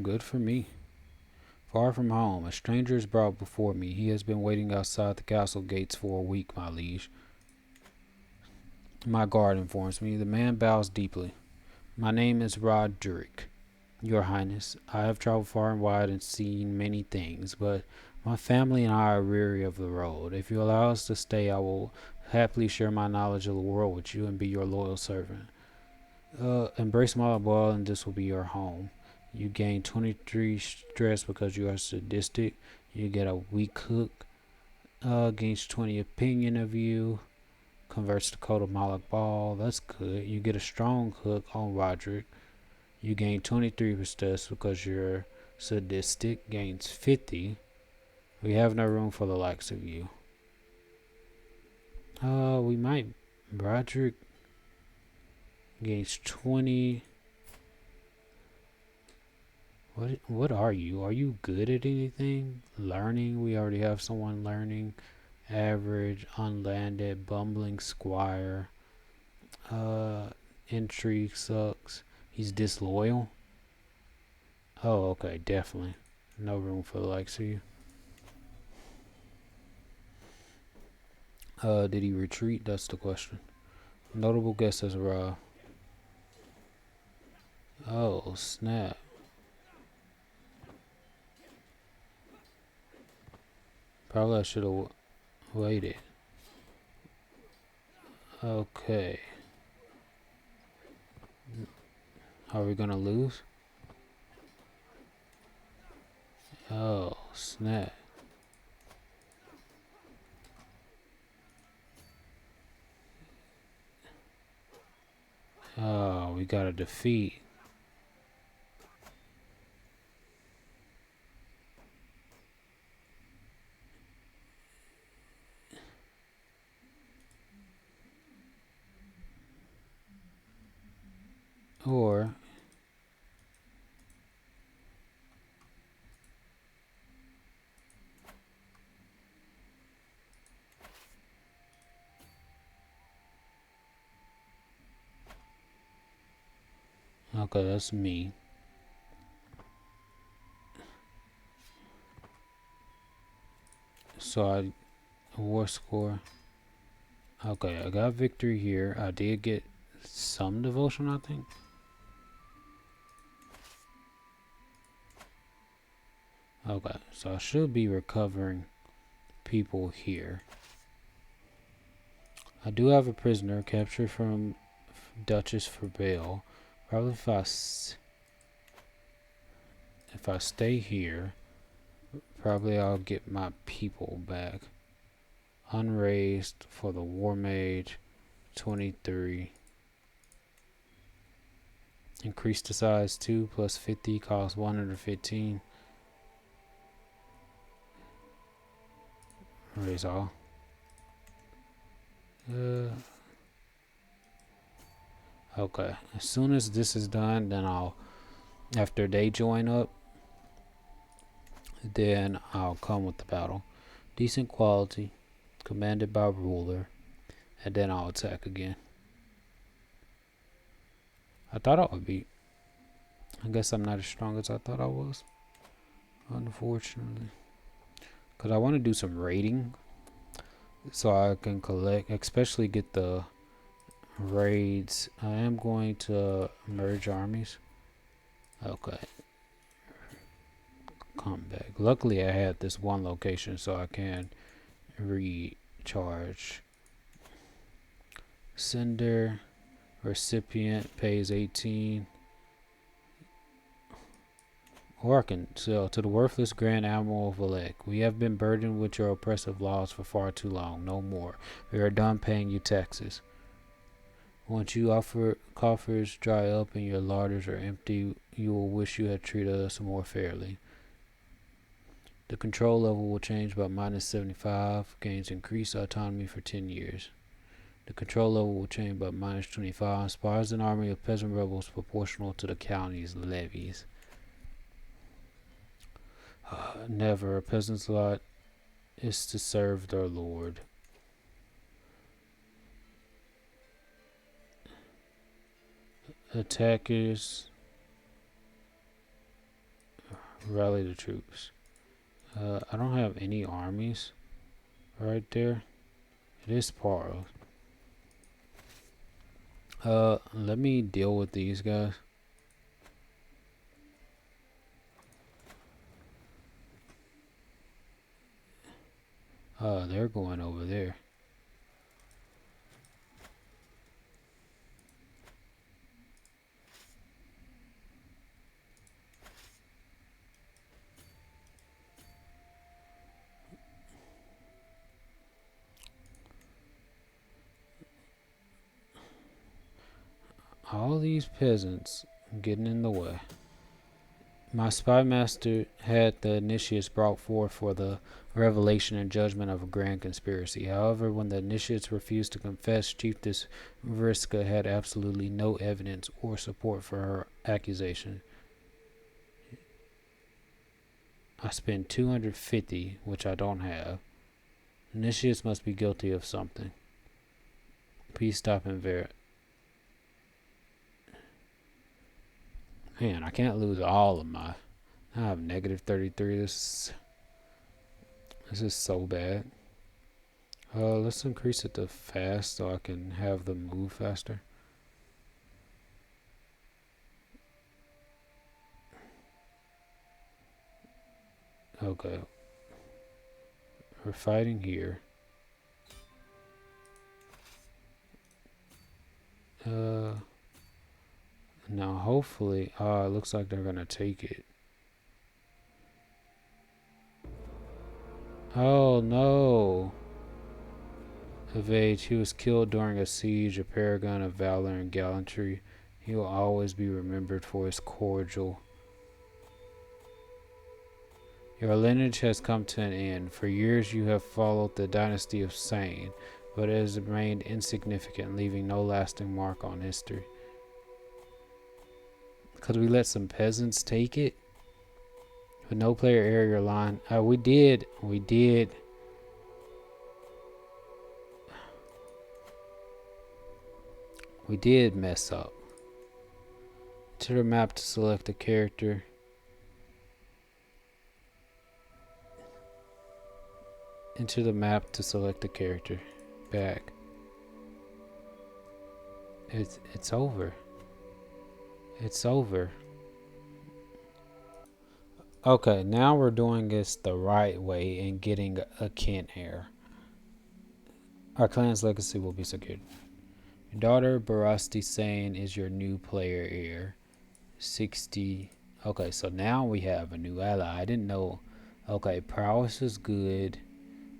Speaker 1: Good for me. Far from home, a stranger is brought before me. He has been waiting outside the castle gates for a week, my liege. My guard informs me. The man bows deeply. My name is Roderick, your highness. I have traveled far and wide and seen many things, but my family and I are weary of the road. If you allow us to stay, I will happily share my knowledge of the world with you and be your loyal servant. Embrace my abode and this will be your home. You gain 23 stress because you are sadistic. You get a weak hook. Gains 20 opinion of you. Converts to coat of Malak Ball. That's good. You get a strong hook on Roderick. You gain 23 stress because you're sadistic. Gains 50. We have no room for the likes of you. We might. Roderick gains 20. What are you? Are you good at anything? Learning? We already have someone learning. Average, unlanded, bumbling squire. Intrigue sucks. He's disloyal. Oh, okay, definitely. No room for the likes of you. Did he retreat? That's the question. Notable guest has arrived. Oh, snap. Probably I should have waited. Okay. Are we gonna lose? Oh, snap. Oh, we got a defeat. Or okay, that's me. So I war score. Okay, I got victory here. I did get some devotion, I think. Okay, so I should be recovering people here. I do have a prisoner captured from Duchess for bail. Probably if I stay here, probably I'll get my people back. Unraised for the War Mage, 23. Increase the size 2 plus 50 costs 115. Raise all. Okay. As soon as this is done, then after they join up, then I'll come with the battle. Decent quality, commanded by ruler, and then I'll attack again. I thought I would be. I guess I'm not as strong as I thought I was, unfortunately. Because I want to do some raiding so I can collect, especially get the raids. I am going to merge armies. Okay. Come back. Luckily, I had this one location so I can recharge. Sender, recipient pays 18. Or I can sell to the worthless Grand Admiral of Valek. We have been burdened with your oppressive laws for far too long. No more. We are done paying you taxes. Once your coffers dry up and your larders are empty, you will wish you had treated us more fairly. The control level will change by -75. Gains increased autonomy for 10 years. The control level will change by -25. Spawns an army of peasant rebels proportional to the county's levies. Never. A peasant's lot is to serve their lord. Attackers. Rally the troops. I don't have any armies right there. It is Paro. Let me deal with these guys. They're going over there. All these peasants getting in the way. My spy master had the initiates brought forth for the revelation and judgment of a grand conspiracy. However, when the initiates refused to confess, Chiefess Vriska had absolutely no evidence or support for her accusation. I spent 250, which I don't have. Initiates must be guilty of something. Please stop and verify. Man, I can't lose all of my. I have -33. This is so bad. Let's increase it to fast so I can have them move faster. Okay. We're fighting here. Now hopefully, it looks like they're gonna take it. Oh no! Evade, he was killed during a siege, a paragon of valor and gallantry. He will always be remembered for his cordial. Your lineage has come to an end. For years you have followed the dynasty of Sane, but it has remained insignificant, leaving no lasting mark on history. Because we let some peasants take it. With no player area line. We did. We did mess up. To the map to select a character. Into the map to select a character. Back. It's over. It's over. Okay, now we're doing this the right way and getting a kin heir. Our clan's legacy will be secured. Your daughter Barasti Sane is your new player heir. 60. Okay, so now we have a new ally. I didn't know. Okay, prowess is good.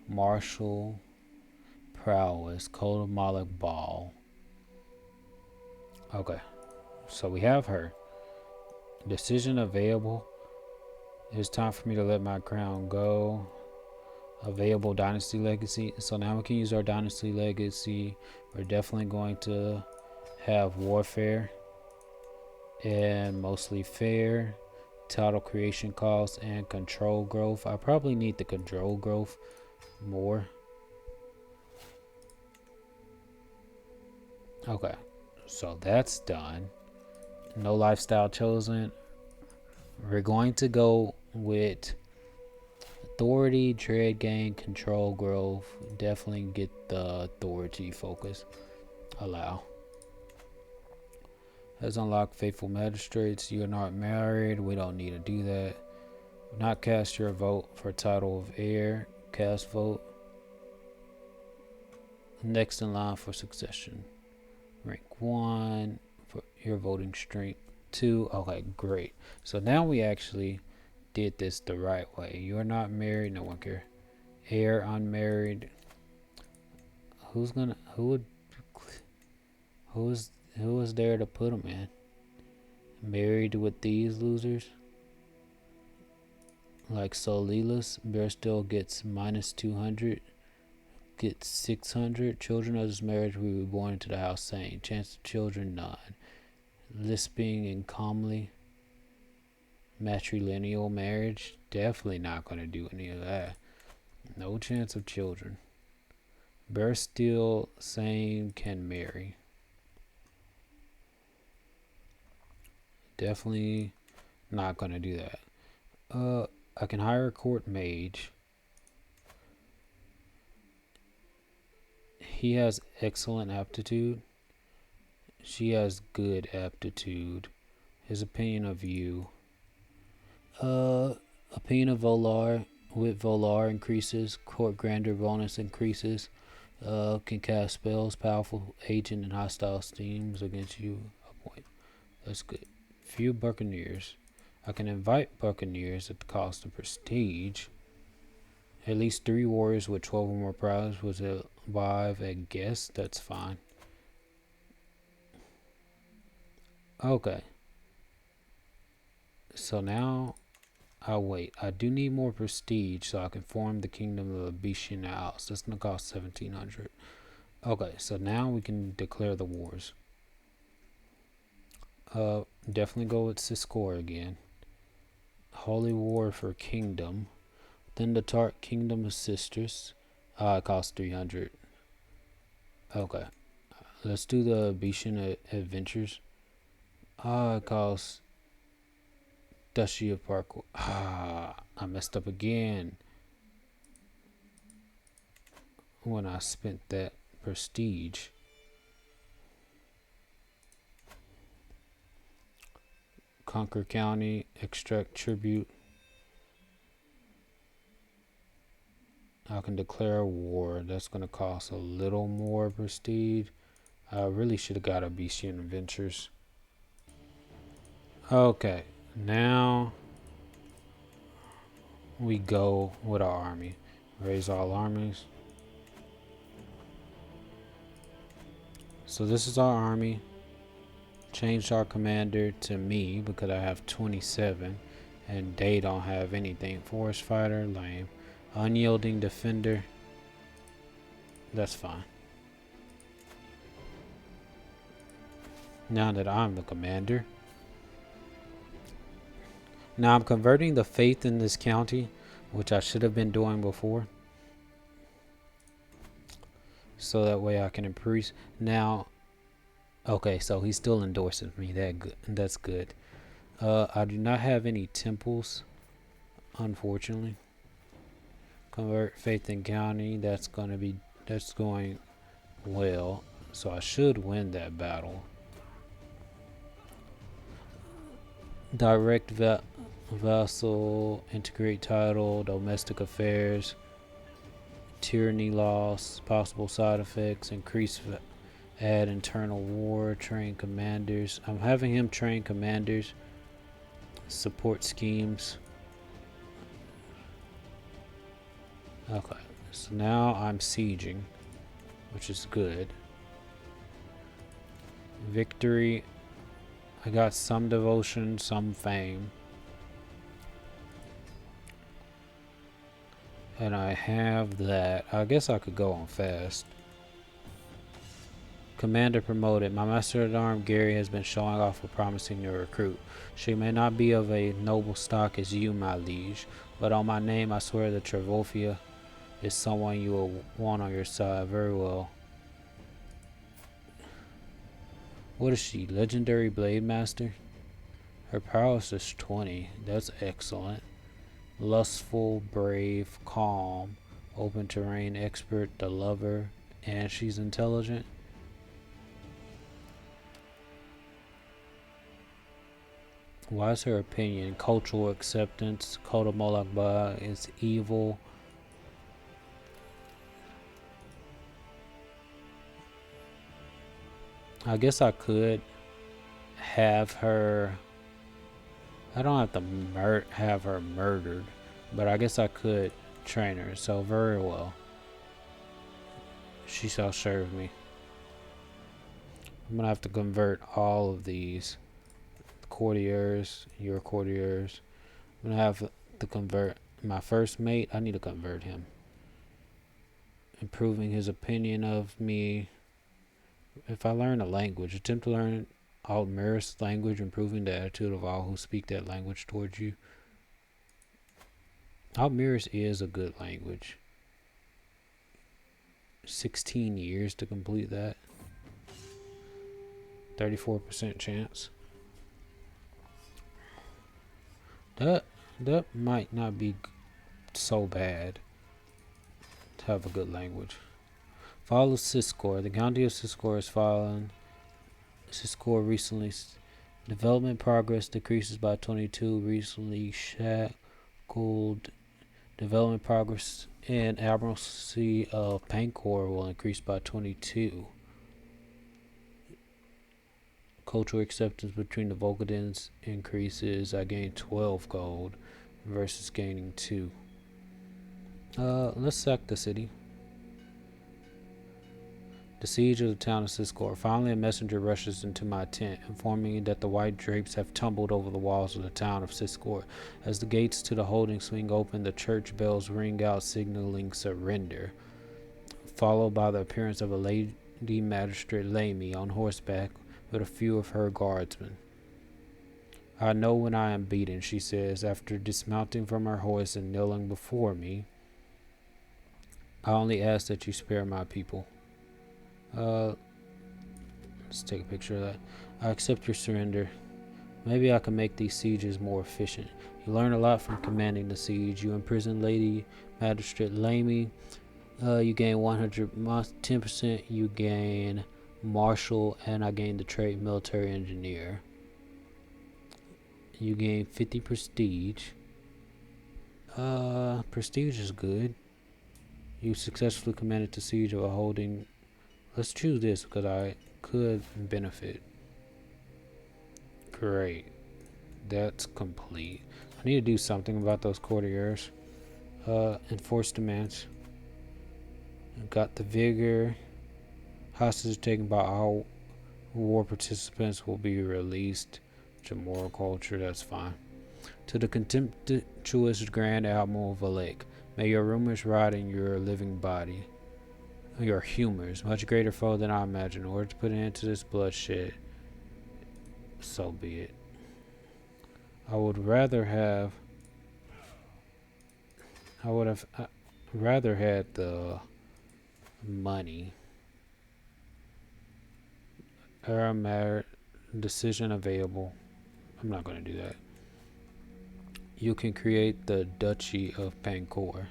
Speaker 1: Martial prowess. Code of Moloch Ball. Okay, so we have her. Decision available. It's time for me to let my crown go. Available dynasty legacy. So now we can use our dynasty legacy. We're definitely going to have warfare and mostly fair, title creation cost, and control growth. I probably need the control growth more. Okay, so that's done. No lifestyle chosen. We're going to go with authority, dread gain, control growth. Definitely get the authority focus. Allow. Has unlocked faithful magistrates. You are not married. We don't need to do that. Not cast your vote for title of heir. Cast vote. Next in line for succession. Rank 1 for your voting strength. 2. Okay, great. So now we actually did this the right way. You are not married. No one care. Heir unmarried. Who's there to put them in? Married with these losers? Like Solilas. Bear still gets minus 200. Gets 600. Children of this marriage will be born into the house sane. Chance of children, none. Lisping and calmly. Matrilineal marriage. Definitely not going to do any of that. No chance of children. Bear still sane can marry. Definitely not going to do that. I can hire a court mage. He has excellent aptitude. She has good aptitude. His opinion of you. Opinion of Volar. With Volar increases. Court grandeur bonus increases. Can cast spells. Powerful agent and hostile steams against you. A point. That's good. Few Buccaneers. I can invite Buccaneers at the cost of prestige. At least 3 warriors with 12 or more prowess was survive a guess. That's fine. Okay. So now I'll wait. I do need more prestige so I can form the kingdom of the Bishan House. That's gonna cost 1700. Okay, so now we can declare the wars. Definitely go with Siskor again. Holy War for Kingdom. Then the Tart Kingdom of Sisters. It costs 300. Okay. Let's do the Bishan Adventures. It costs Duchy of Park. I messed up again. When I spent that prestige. Conquer County. Extract tribute. I can declare a war. That's going to cost a little more prestige. I really should have got a BC Adventures. Okay, now we go with our army. Raise all armies. So this is our army. Changed our commander to me because I have 27 and they don't have anything. Forest fighter, lame. Unyielding defender. That's fine. Now that I'm the commander. Now I'm converting the faith in this county, which I should have been doing before, so that way I can increase. Now, okay, so he's still endorsing me. That's good. I do not have any temples, unfortunately. Convert faith in county. That's going well. So I should win that battle. Direct vassal, integrate title, domestic affairs, tyranny loss, possible side effects, increase, add internal war, train commanders. I'm having him train commanders, support schemes. Okay, so now I'm sieging, which is good. Victory. I got some devotion, some fame. And I have that. I guess I could go on fast. Commander promoted. My master-at-arms Gary has been showing off a promising new recruit. She may not be of a noble stock as you, my liege, but on my name I swear that Travolfia is someone you will want on your side. Very well. What is she? Legendary Blade Master? Her prowess is 20. That's excellent. Lustful, brave, calm, open terrain expert, the lover, and she's intelligent. Why is her opinion? Cultural acceptance. Kota Molakba is evil. I guess I could have her. I don't have to have her murdered, but I guess I could train her. So very well. She shall serve me. I'm gonna have to convert all of these courtiers, your courtiers. I'm gonna have to convert my first mate. I need to convert him. Improving his opinion of me. If I learn a language, attempt to learn Altmir's language, improving the attitude of all who speak that language towards you. Altmir's is a good language. 16 years to complete that. 34% chance. That might not be so bad to have a good language. Follow Siscor. The county of Siscor is following. Siscor recently development progress decreases by 22. Recently shackled. Development progress in Admiralty of Pancor will increase by 22. Cultural acceptance between the Volgadins increases. I gain 12 gold versus gaining 2. Let's sack the city. The siege of the town of Siscor. Finally, a messenger rushes into my tent, informing me that the white drapes have tumbled over the walls of the town of Siscor. As the gates to the holding swing open, the church bells ring out, signaling surrender, followed by the appearance of a lady magistrate Lamy on horseback with a few of her guardsmen. I know when I am beaten, she says, after dismounting from her horse and kneeling before me. I only ask that you spare my people. Let's take a picture of that. I accept your surrender. Maybe I can make these sieges more efficient. You learn a lot from commanding the siege. You imprison Lady Magistrate Lamy. You gain 10%. You gain Marshal, and I gain the trait Military Engineer. You gain 50 prestige. Prestige is good. You successfully commanded the siege of a holding. Let's choose this because I could benefit. Great. That's complete. I need to do something about those courtiers. Enforce demands. Got the vigor. Hostages taken by all war participants will be released. To moral culture, that's fine. To the contemptuous Grand Admiral Valek, may your rumors rot in your living body. Your humors, much greater foe than I imagined. In order to put an end to this bloodshed, so be it. I would rather have. I would have rather had the money. Error merit decision available. I'm not going to do that. You can create the Duchy of Pancor.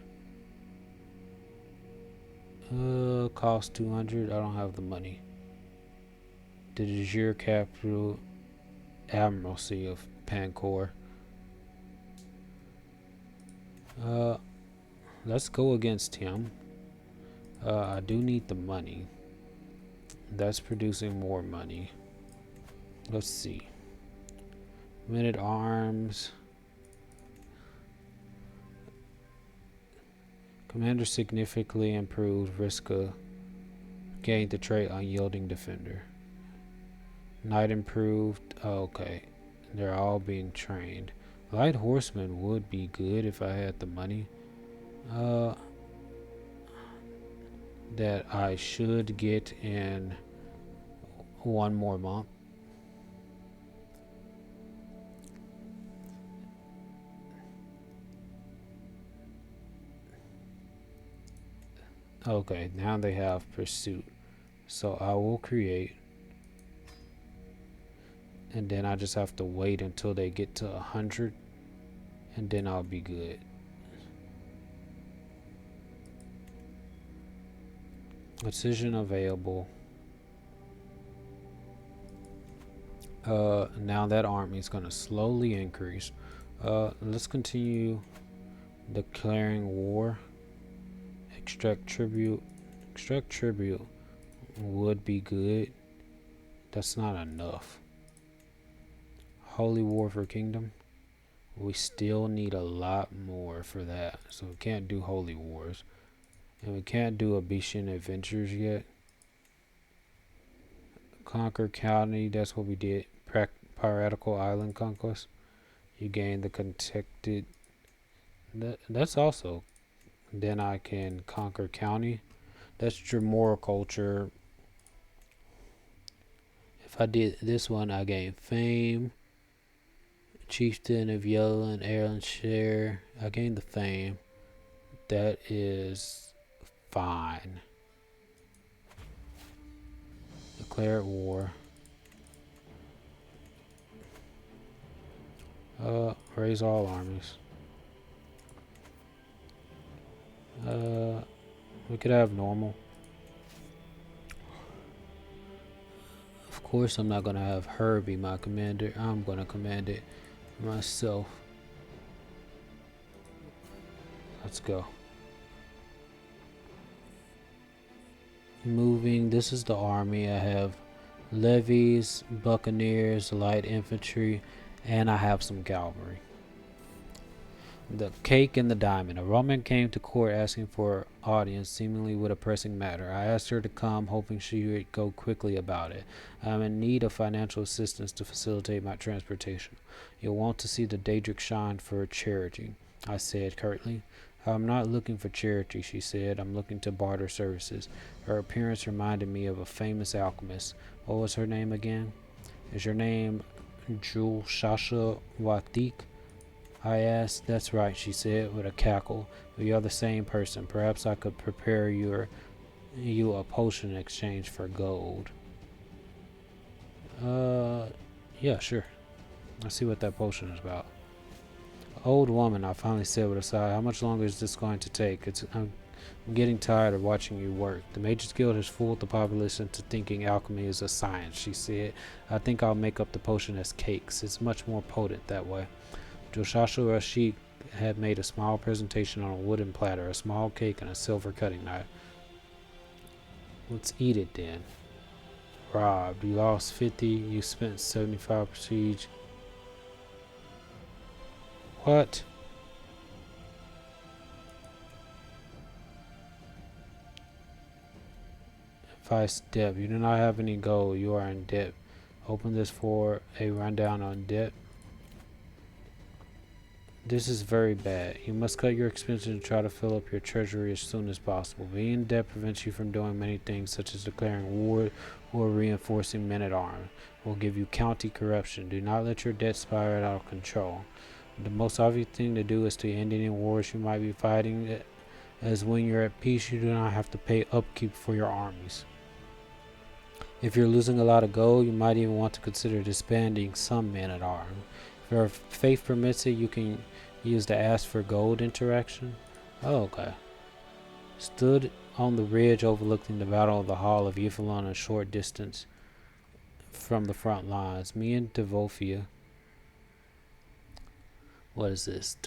Speaker 1: Cost 200. I don't have the money. The de jure capital admiralty of Pancor. Let's go against him. I do need the money. That's producing more money. Let's see. Men at arms. Commander significantly improved. Vriska gained the trait Unyielding Defender. Knight improved. Oh, okay. They're all being trained. Light Horseman would be good if I had the money. That I should get in one more month. Okay, now they have Pursuit. So I will create. And then I just have to wait until they get to 100. And then I'll be good. Decision available. Now that army is going to slowly increase. Let's continue declaring war. Extract tribute. Extract tribute would be good. That's not enough. Holy War for Kingdom. We still need a lot more for that. So we can't do Holy Wars. And we can't do Abyssion Adventures yet. Conquer County, that's what we did. Piratical Island Conquest. You gain the contested. That's also. Then I can conquer county. That's Dremora culture. If I did this one, I gain fame. Chieftain of Yellow and Erlenshire. I gain the fame. That is fine. Declare war. Raise all armies. We could have normal. Of course, I'm not gonna have her be my commander. I'm gonna command it myself. Let's go. Moving. This is the army. I have levies, buccaneers, light infantry, and I have some cavalry. The cake and the diamond. A Roman came to court asking for audience, seemingly with a pressing matter. I asked her to come, hoping she would go quickly about it. I'm in need of financial assistance to facilitate my transportation. You'll want to see the Daedric shine for charity, I said curtly. I'm not looking for charity, she said. I'm looking to barter services. Her appearance reminded me of a famous alchemist. What was her name again? Is your name Julshasha Watik? I asked. That's right, she said with a cackle. We are the same person. Perhaps I could prepare you a potion in exchange for gold. Yeah, sure. Let's see what that potion is about. Old woman, I finally said with a sigh. How much longer is this going to take? I'm getting tired of watching you work. The Mages Guild has fooled the populace into thinking alchemy is a science, she said. I think I'll make up the potion as cakes. It's much more potent that way. Joshua Rashid had made a small presentation on a wooden platter, a small cake, and a silver cutting knife. Let's eat it then. Robbed. You lost 50. You spent 75 prestige. What? Advice debt. You do not have any gold. You are in debt. Open this for a rundown on debt. This is very bad. You must cut your expenses and try to fill up your treasury as soon as possible. Being in debt prevents you from doing many things, such as declaring war or reinforcing men at arms. It will give you county corruption. Do not let your debt spiral out of control. The most obvious thing to do is to end any wars you might be fighting, as when you're at peace, you do not have to pay upkeep for your armies. If you're losing a lot of gold, you might even want to consider disbanding some men at arms. If your faith permits it, you can use the ask for gold interaction. Oh, okay. Stood on the ridge overlooking the battle of the Hall of Ypsilon, a short distance from the front lines. Me and Devolfia. What is this?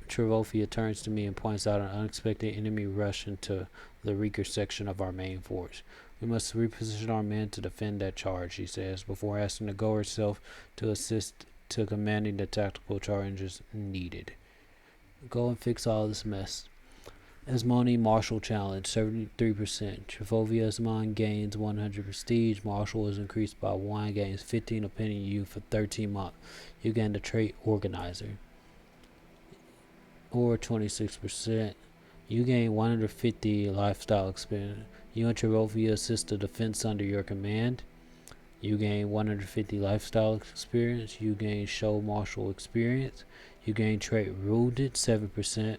Speaker 1: Travolfia turns to me and points out an unexpected enemy rush into the weaker section of our main force. We must reposition our men to defend that charge, she says, before asking the Go herself to assist to commanding the tactical charges needed. Go and fix all this mess. Asmani Marshall challenge 73%. Trifovia Asman gains 100 prestige. Marshall is increased by 1, gains 15 opinion you for 13 months. You gain the trait organizer. Or 26%. You gain 150 lifestyle experience. You and Trifovia assist the defense under your command. You gain 150 lifestyle experience. You gain show martial experience. You gain trait wounded 7%,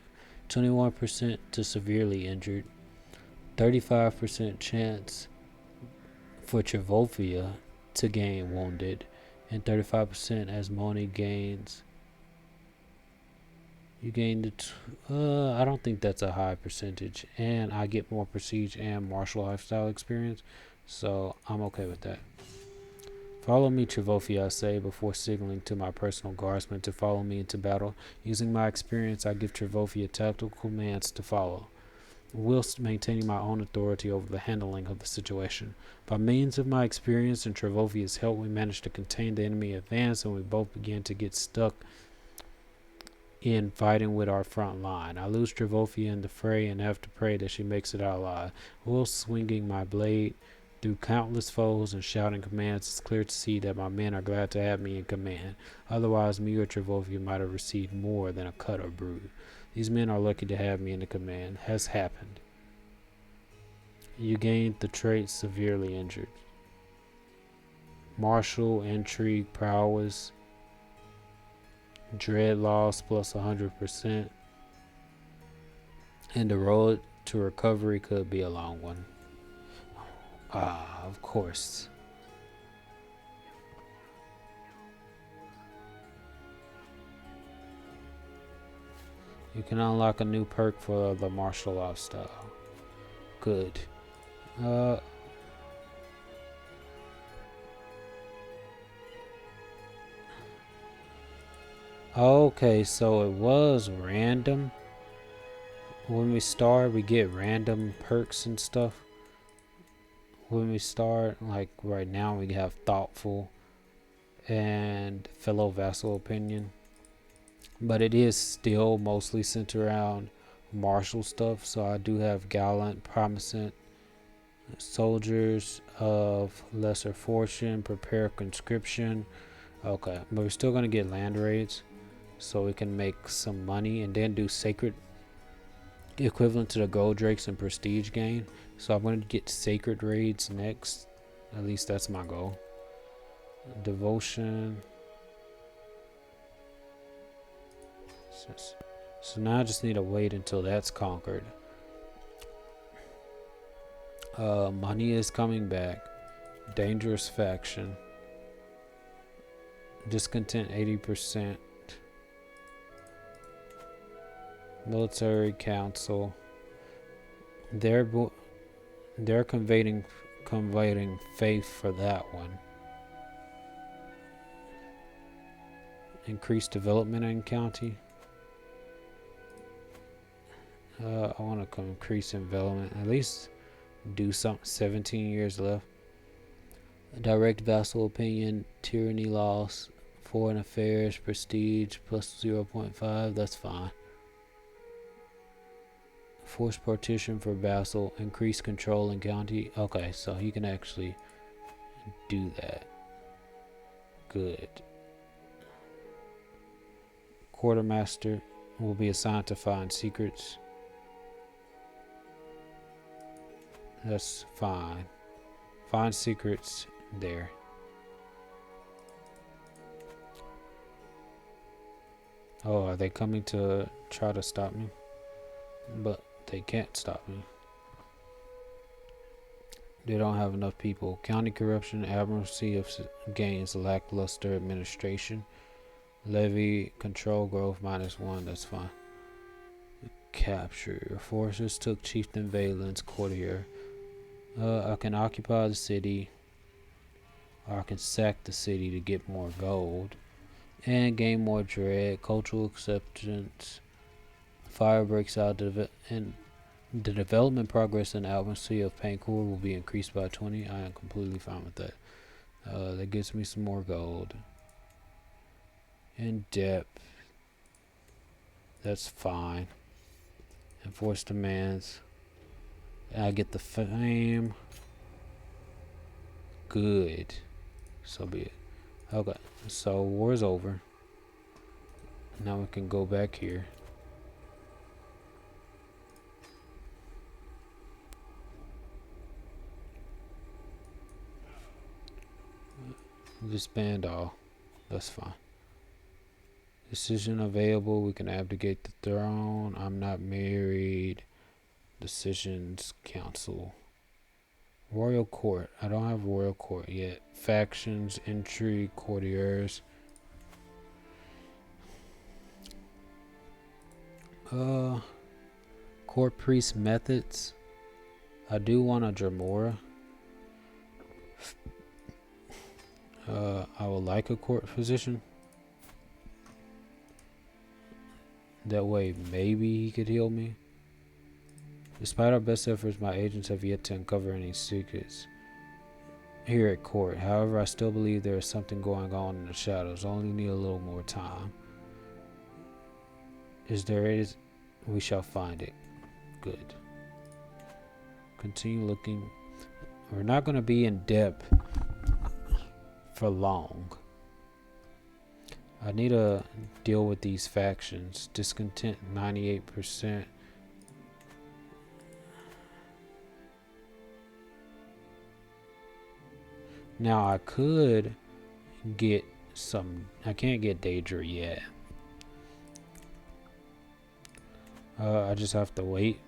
Speaker 1: 21% to severely injured, 35% chance for Travolfia to gain wounded, and 35% as Moni gains. You gain the I don't think that's a high percentage, and I get more prestige and martial lifestyle experience, so I'm okay with that. Follow me, Travolfia, I say, before signaling to my personal guardsmen to follow me into battle. Using my experience, I give Travolfia tactical commands to follow, whilst maintaining my own authority over the handling of the situation. By means of my experience and Travolfia's help, we managed to contain the enemy advance, and we both began to get stuck in fighting with our front line. I lose Travolfia in the fray and have to pray that she makes it out alive. Whilst swinging my blade through countless foes and shouting commands, it's clear to see that my men are glad to have me in command. Otherwise, me or Travolfia might have received more than a cut or bruise. These men are lucky to have me in the command. Has happened. You gained the trait severely injured. Martial, intrigue, prowess, dread loss plus 100%. And the road to recovery could be a long one. Of course. You can unlock a new perk for the martial lifestyle. Good. Okay, so it was random. When we start, we get random perks and stuff. When we start, like right now, we have thoughtful and fellow vassal opinion, but it is still mostly centered around martial stuff. So I do have gallant, promising, soldiers of lesser fortune, prepare conscription. Okay, but we're still gonna get land raids, so we can make some money and then do sacred, equivalent to the gold drakes and prestige gain. So I'm going to get sacred raids next. At least that's my goal. Devotion. So now I just need to wait until that's conquered. Money is coming back. Dangerous faction. Discontent 80%. Military council. They're conveying faith for that one. Increased development in county. I want to increase development. At least do something. 17 years left. Direct vassal opinion. Tyranny loss. Foreign affairs. Prestige plus 0.5. That's fine. Forced partition for vassal. Increased control in county. Okay, so he can actually do that. Good. Quartermaster will be assigned to find secrets. That's fine. Find secrets there. Oh, are they coming to try to stop me? But they can't stop me. They don't have enough people. County corruption, admiralty of gains lackluster administration. Levy control growth -1. That's fine. Capture. Your forces took Chieftain Valen's courtier. I can occupy the city. Or I can sack the city to get more gold. And gain more dread. Cultural acceptance. Fire breaks out and the development progress in Admiralty of Pancour will be increased by 20. I am completely fine with that. That gives me some more gold. In depth. That's fine. Enforce demands. I get the fame. Good. So be it. Okay. So war's over. Now we can go back here. Disband all. That's fine. Decision available. We can abdicate the throne. I'm not married. Decisions council. Royal court. I don't have royal court yet. Factions, intrigue, courtiers. Court priest methods. I do want a Dremora. I would like a court physician. That way, maybe he could heal me. Despite our best efforts, my agents have yet to uncover any secrets here at court. However, I still believe there is something going on in the shadows. Only need a little more time. We shall find it. Good. Continue looking. We're not going to be in depth for long. I need to deal with these factions. Discontent 98%. Now I could get some. I can't get Daedra yet. I just have to wait.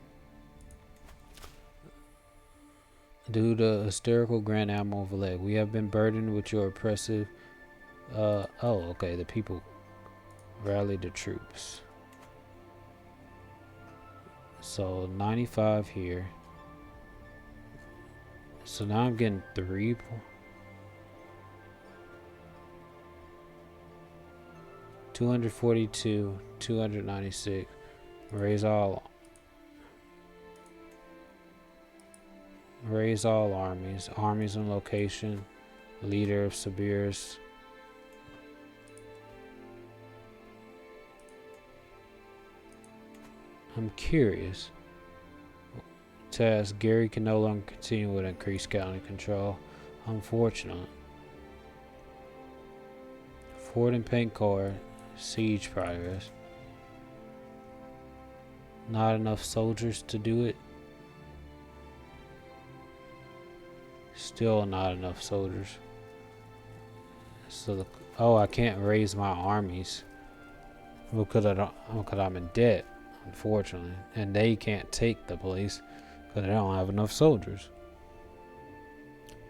Speaker 1: Due to hysterical Grand Admiral Valet, we have been burdened with your oppressive. Oh, okay. The people rallied the troops. So 95 here. So now I'm getting 3. 242, 296. Raise all armies. Armies in location. Leader of Sabirus. I'm curious. Task. Gary can no longer continue with increased county control. Unfortunate. Fort and Pankor. Siege progress. Not enough soldiers to do it. Still not enough soldiers. So I can't raise my armies because I'm in debt, unfortunately, and they can't take the place because they don't have enough soldiers.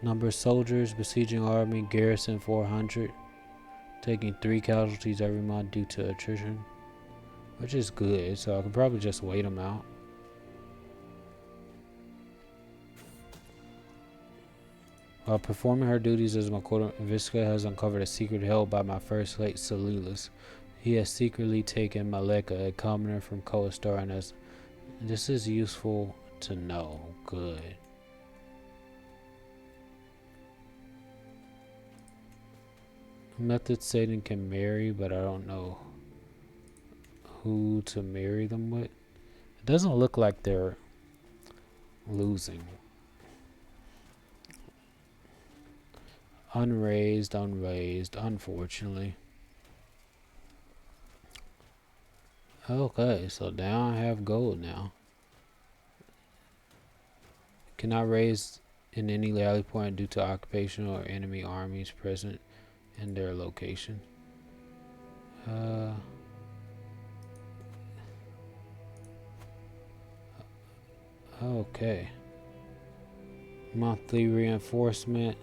Speaker 1: Number of soldiers, besieging army, garrison 400, taking 3 casualties every month due to attrition, which is good. So I can probably just wait them out. While performing her duties as Makota, Visca has uncovered a secret held by my first late Salulus. He has secretly taken Maleka, a commoner from Koastar, and has. This is useful to know. Good. Method Satan can marry, but I don't know who to marry them with. It doesn't look like they're losing. Unraised, unfortunately. Okay, so now I have gold now. Cannot raise in any rally point due to occupation or enemy armies present in their location. Okay. Monthly reinforcement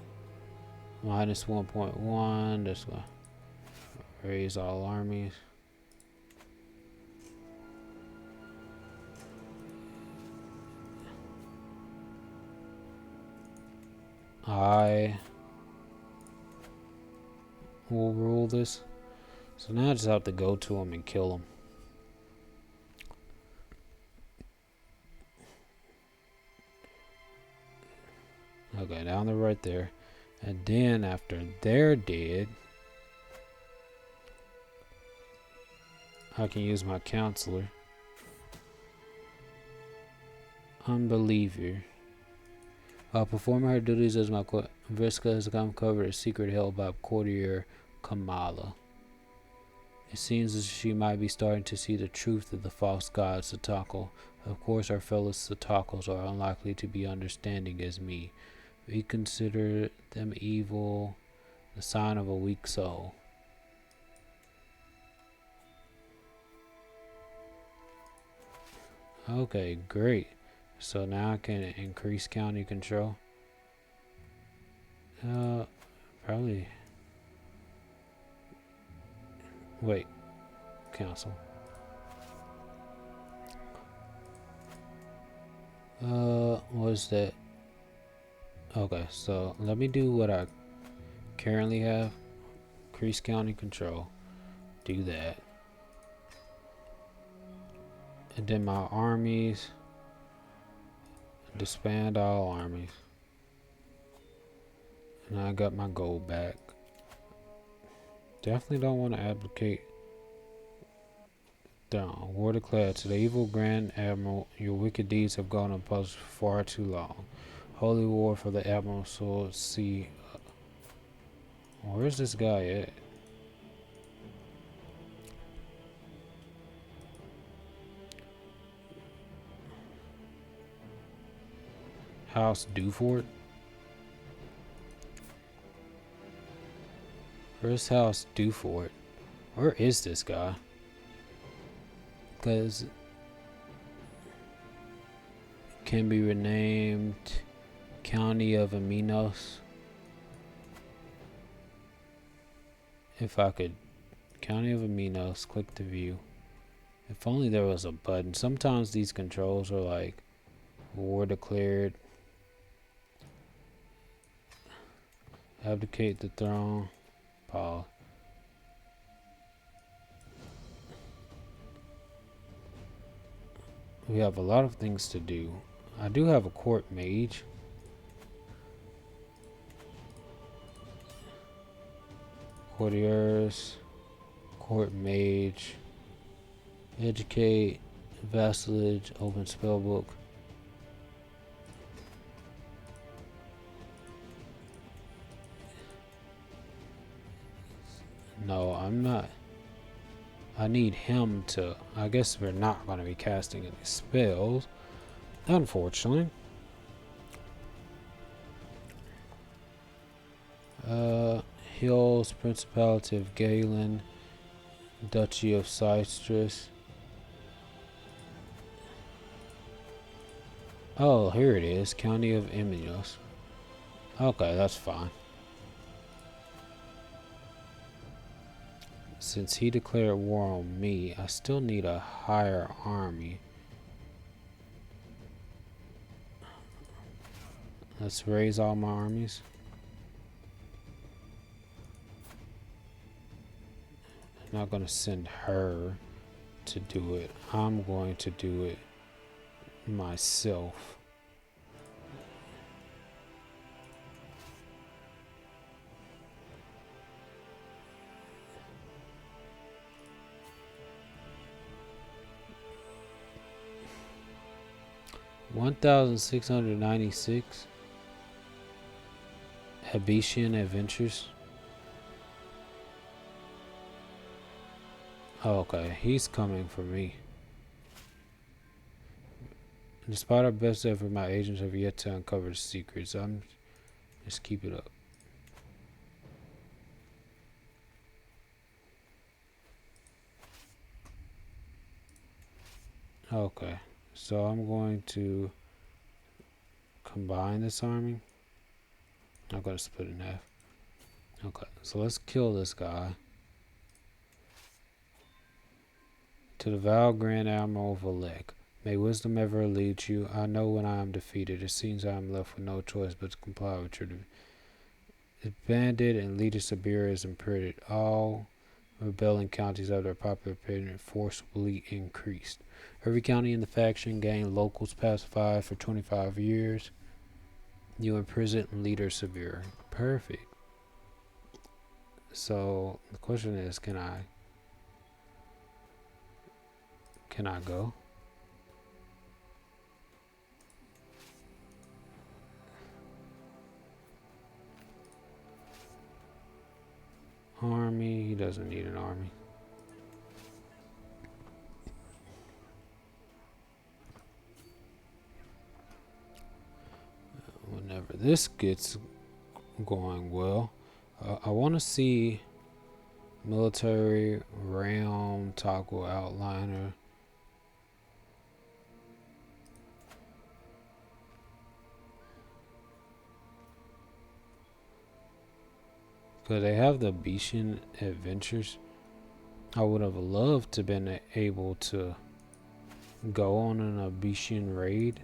Speaker 1: minus 1.1. That's gonna raise all armies. I will rule this. So now I just have to go to him and kill him. Okay, now they're right there. And then after they're dead, I can use my counselor. Unbeliever. While performing her duties as my Vriska has uncovered a secret held by courtier Kamala. It seems as she might be starting to see the truth of the false god Satako. Of course, our fellow Satakos are unlikely to be understanding as me. We consider them evil, the sign of a weak soul. Okay, great. So now I can increase county control. Probably. Wait, council. What's that? Okay, so let me do what I currently have. Increase county control. Do that. And then my armies. Disband all armies. And I got my gold back. Definitely don't want to abdicate. Down. War declared to the evil Grand Admiral, your wicked deeds have gone unpunished for far too long. Holy war for the Admiral Sword Sea. Where's this guy at? House Dufort? Where's House Dufort? Where is this guy? Because can be renamed County of Aminos. If I could, County of Aminos, click to view. If only there was a button. Sometimes these controls are like war declared, abdicate the throne, pause. We have a lot of things to do. I do have a court mage. Courtiers, court mage, educate, vassalage, open spellbook. No, I'm not. I need him to. I guess we're not going to be casting any spells, unfortunately. Hills, Principality of Galen, Duchy of Cistrus. Oh, here it is, County of Iminos. Okay, that's fine. Since he declared war on me, I still need a higher army. Let's raise all my armies. I'm not going to send her to do it. I'm going to do it myself. $1,696 Habitian Adventures. Oh, okay, he's coming for me. Despite our best effort, my agents have yet to uncover the secrets. I'm just keep it up. Okay, so I'm going to combine this army. I'm going to split it in half. Okay, so let's kill this guy. To the Val Grand Admiral Valek, may wisdom ever lead you. I know when I am defeated, it seems I am left with no choice but to comply with your bandit and leader Siberia is imperative. All rebelling counties of their popular opinion forcibly increased. Every county in the faction gained locals pacified for 25 years. You imprison leader Siberia. Perfect. So the question is, can I go? Army, he doesn't need an army. Whenever this gets going well, I want to see military realm toggle outliner. Because they have the Bishan adventures. I would have loved to been able to go on an Abishan raid.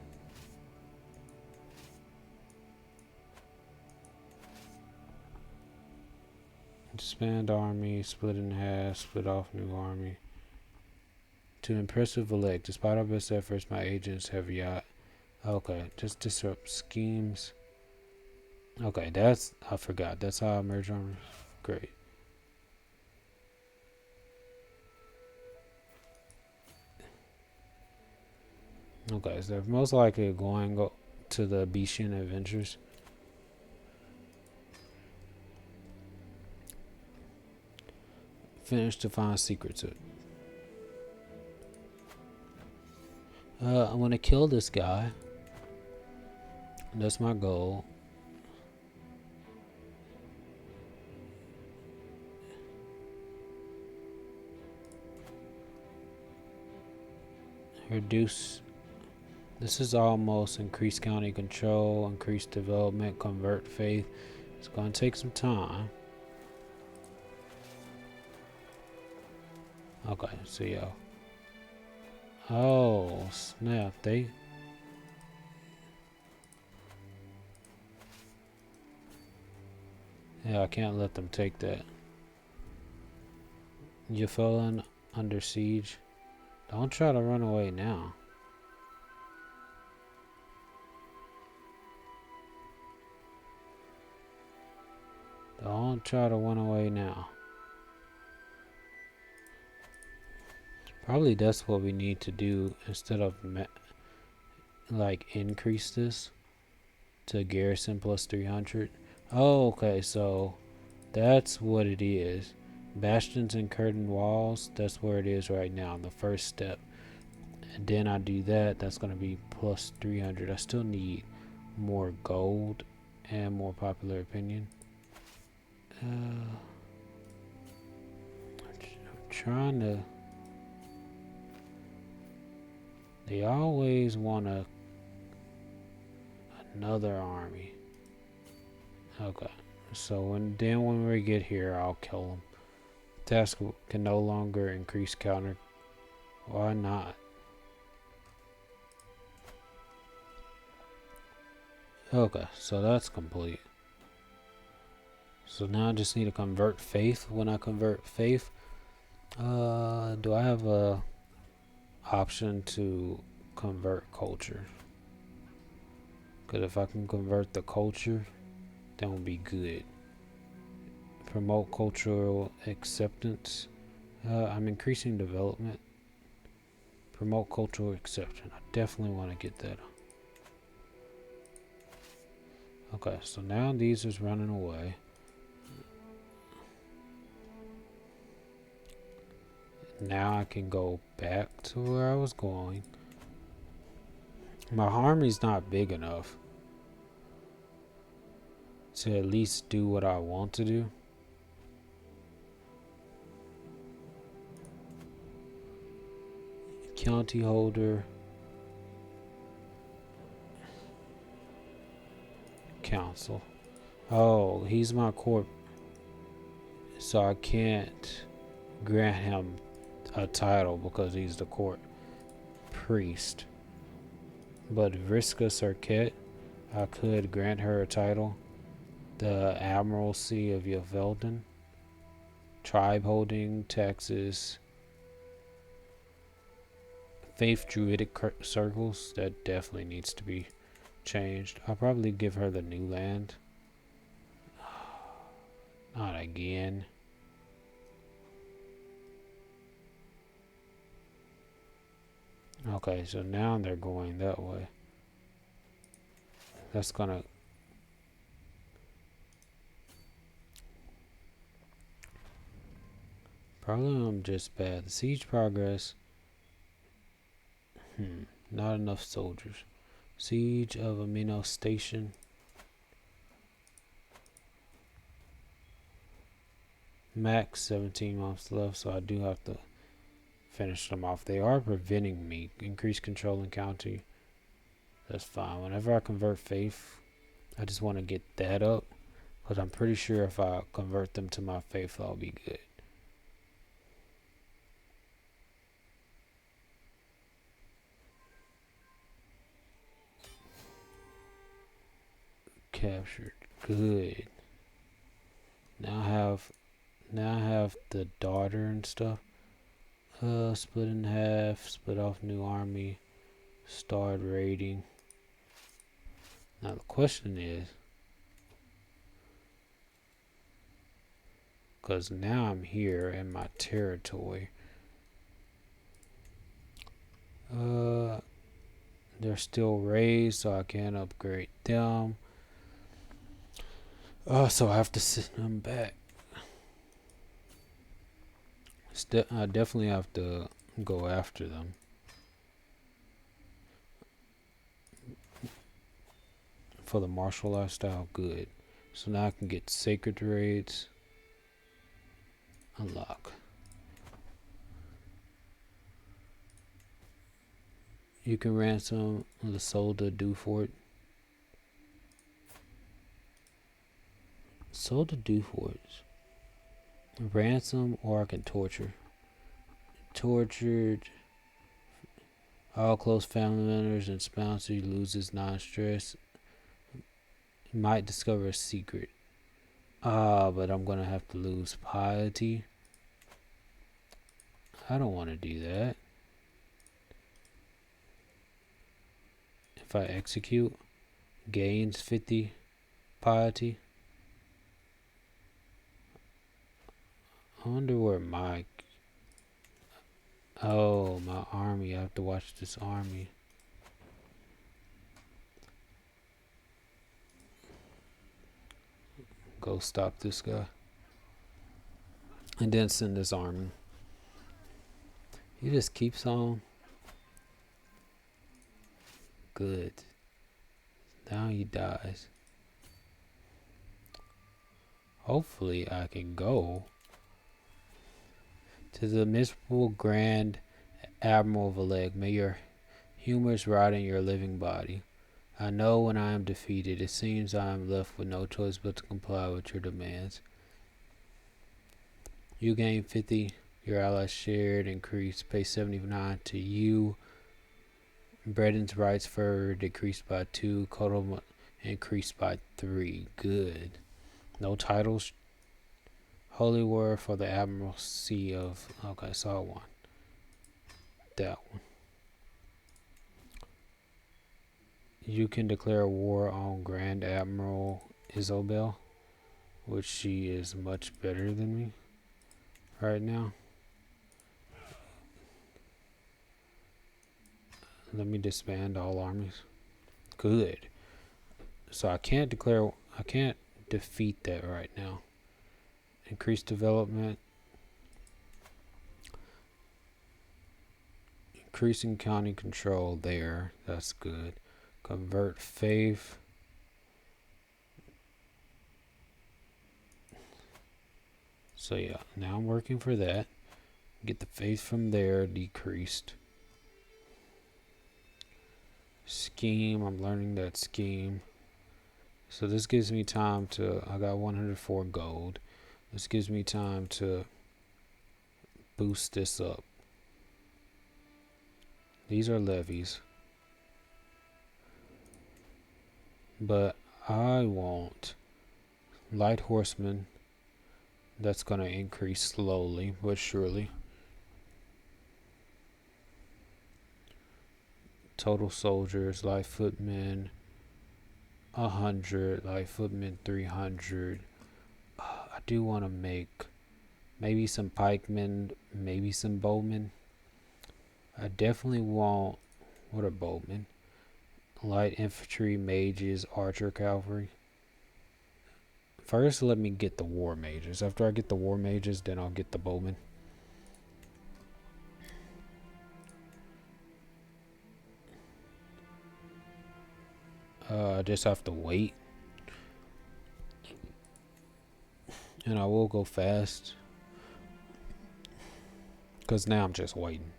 Speaker 1: Expand army, split in half, split off new army. To impressive elect, despite our best efforts, my agents have yet. Okay, just disrupt schemes. Okay, I forgot. That's how I merge armies. Great. Okay, so they're most likely going to the Bishan adventures. Finish to find secrets. I'm gonna kill this guy. That's my goal. Reduce. This is almost increased county control, increased development, convert faith. It's gonna take some time. Okay, so yo. Oh snap! Yeah, I can't let them take that. Yphelon under siege. Don't try to run away now. Don't try to run away now. Probably that's what we need to do instead of like increase this to garrison plus 300. Oh, okay, so that's what it is. Bastions and curtain walls, that's where it is right now, the first step. And then I do that, that's going to be plus 300. I still need more gold and more popular opinion. I'm trying to. They always want another army. Okay, so when we get here, I'll kill them. Task can no longer increase counter. Why not? Okay, so that's complete. So now I just need to convert faith. When I convert faith, do I have a option to convert culture? Because if I can convert the culture, that would be good. Promote cultural acceptance. I'm increasing development. Promote cultural acceptance. I definitely want to get that. Okay, so now these is running away. Now I can go back to where I was going. My army's not big enough to at least do what I want to do. County holder. Council. Oh, he's my court. So I can't grant him a title because he's the court priest. But Vriska Serket, I could grant her a title. The Admiralty of Yvelden. Tribe holding, Texas. Faith Druidic circles, that definitely needs to be changed. I'll probably give her the new land. Not again. Okay, so now they're going that way. That's gonna... Probably I'm just bad. Siege progress. Not enough soldiers. Siege of Amino Station. Max 17 months left, so I do have to finish them off. They are preventing me. Increase control in county. That's fine. Whenever I convert faith, I just want to get that up, because I'm pretty sure if I convert them to my faith, I'll be good. Captured. Good. Now I have the daughter and stuff. Split in half, split off new army, start raiding. Now the question is, because now I'm here in my territory, they're still raised, so I can't upgrade them. So I have to send them back. I definitely have to go after them. For the martial lifestyle, good. So now I can get sacred raids. Unlock. You can ransom Lesolda Dufort. Solda Duforts. Ransom, or I can torture. Tortured all close family members and spouses, loses non-stress. Might discover a secret. But I'm gonna have to lose piety. I don't want to do that. If I execute, gains 50 piety. I wonder where my... Oh, my army. I have to watch this army. Go stop this guy. And then send this army. He just keeps on. Good. Now he dies. Hopefully I can go to the miserable Grand Admiral Valeg. May your humors rot in your living body. I know when I am defeated, it seems I am left with no choice but to comply with your demands. You gain 50. Your allies shared, increase, pay 79 to you. Breden's rights further decreased by 2. Codal increased by 3. Good. No titles. Holy War for the Admiralty of... Okay, so I won. That one. You can declare war on Grand Admiral Isobel, which she is much better than me right now. Let me disband all armies. Good. So I can't defeat that right now. Increase development. increasing county control there. That's good. Convert faith. So yeah, now I'm working for that. Get the faith from there decreased. Scheme, I'm learning that scheme. So this gives me time to, I got 104 gold. This gives me time to boost this up. These are levies. But I want light horsemen. That's going to increase slowly but surely. Total soldiers, light footmen 100, light footmen 300. I do want to make maybe some pikemen, maybe some bowmen. I definitely want, what are bowmen? Light infantry, mages, archer, cavalry. First, let me get the war mages. After I get the war mages, then I'll get the bowmen. I just have to wait. And I will go fast. Because now I'm just waiting.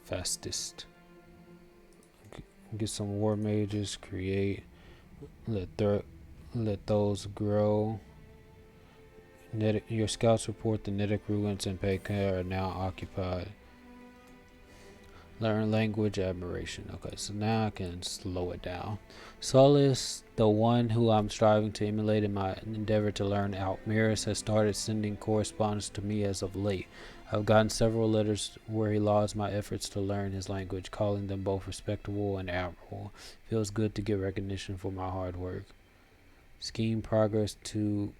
Speaker 1: Fastest. Get some war mages, create. Let those grow. Your scouts report the Nedic ruins in Pekka are now occupied. Learn language, admiration. Okay, so now I can slow it down. Solus, the one who I'm striving to emulate in my endeavor to learn Altmirus, has started sending correspondence to me as of late. I've gotten several letters where he lauds my efforts to learn his language, calling them both respectable and admirable. Feels good to get recognition for my hard work. Scheme progress to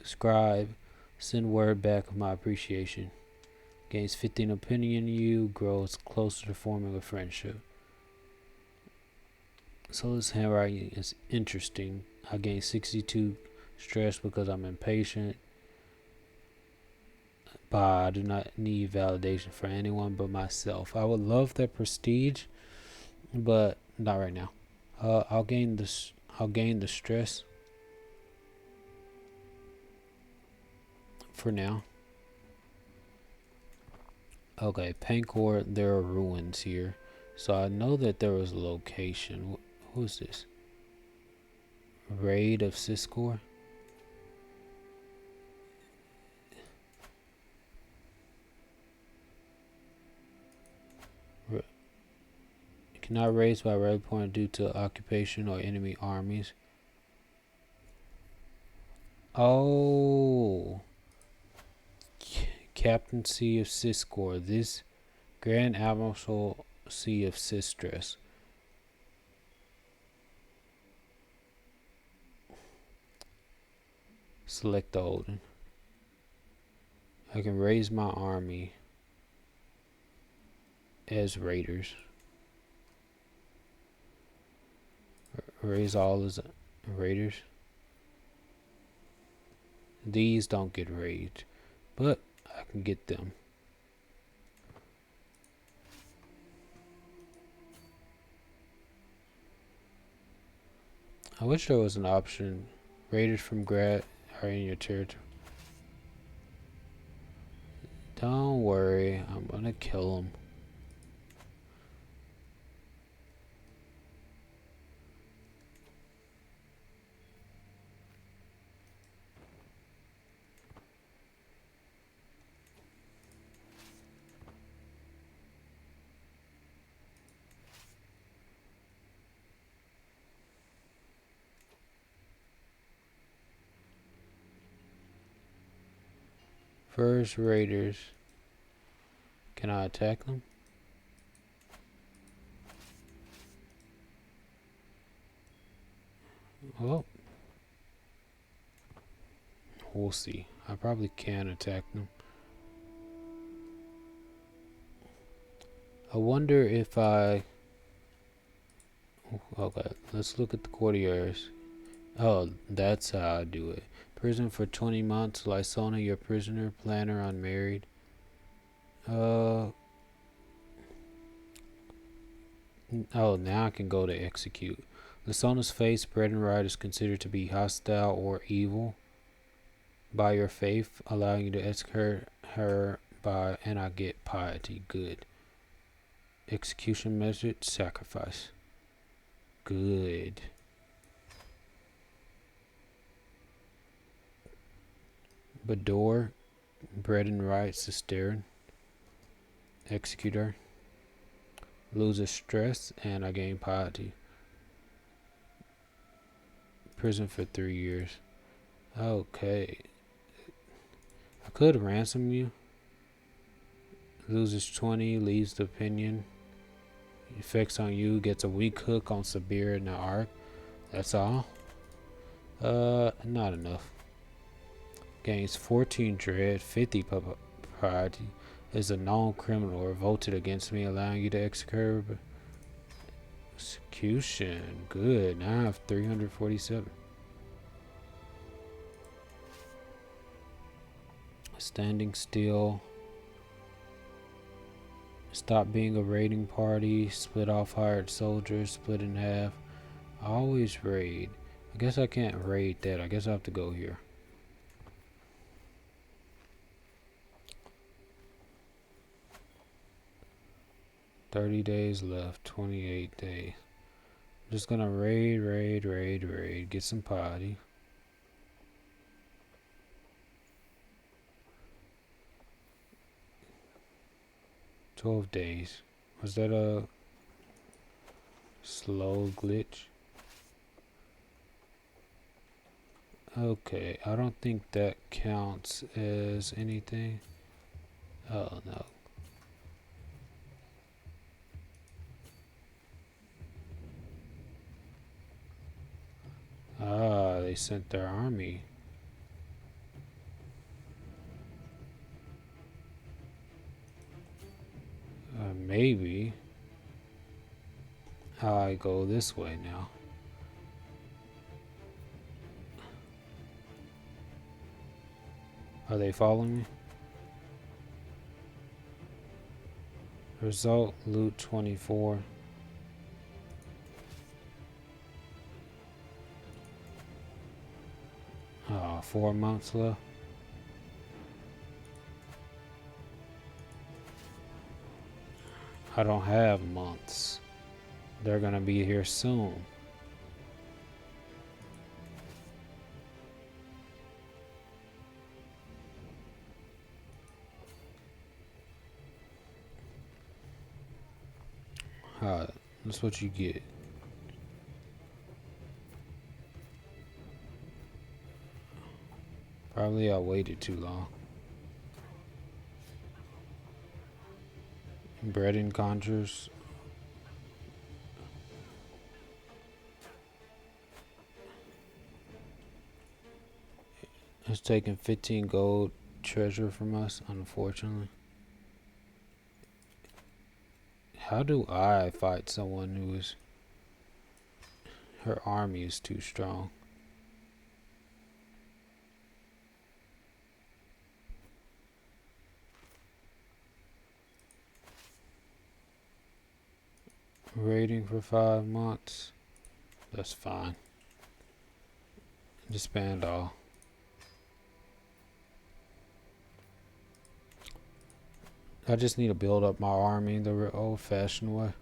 Speaker 1: scribe. Send word back of my appreciation. Gains 15 opinion you, grows closer to forming a friendship. So this handwriting is interesting. I gain 62 stress because I'm impatient. But I do not need validation for anyone but myself. I would love that prestige, but not right now. I'll gain this. I'll gain the stress for now. Okay, Pancor, there are ruins here. So I know that there was a location. Who's this? Raid of Siskor? Cannot raise by red point due to occupation or enemy armies. Oh. Captaincy of Siskor. This Grand Admiralty of Sistres. Select the Odin. I can raise my army as raiders. Raise all as raiders. These don't get raised, but I can get them. I wish there was an option. Raiders from Grad are in your territory. Don't worry, I'm gonna kill them. First raiders. Can I attack them? Well, we'll see. I probably can attack them. I wonder if I... Okay, let's look at the courtiers. Oh, that's how I do it. Prison for 20 months. Lysona, your prisoner. Planner, unmarried. Uh, oh, now I can go to execute. Lysona's face, Bread and Ride, is considered to be hostile or evil by your faith, allowing you to execute her by, and I get piety. Good. Execution method, sacrifice. Good. Bador, Bread and Ride, Cisteran. Executor. Loses stress, and I gain piety. Prison for 3 years. Okay. I could ransom you. Loses 20, leaves the opinion. Effects on you, gets a weak hook on Sabir and the Ark. That's all. Not enough. Gains 14 dread, 50 piety. Is a known criminal revolted against me, allowing you to execute. Execution. Good. Now I have 347. Standing still. Stop being a raiding party. Split off hired soldiers. Split in half. Always raid. I guess I can't raid that. I guess I have to go here. $30 left. 28 days. I'm just gonna raid. Get some piety. 12 days. Was that a slow glitch? Okay, I don't think that counts as anything. Oh no. Ah, they sent their army. Maybe. I go this way now. Are they following me? Result, loot 24. Oh, 4 months left. I don't have months. They're gonna be here soon. That's what you get. Probably I waited too long. Bread and conjures. It's taking 15 gold treasure from us, unfortunately. How do I fight someone who is... Her army is too strong. Raiding for 5 months. That's fine. Disband all. I just need to build up my army the old-fashioned way.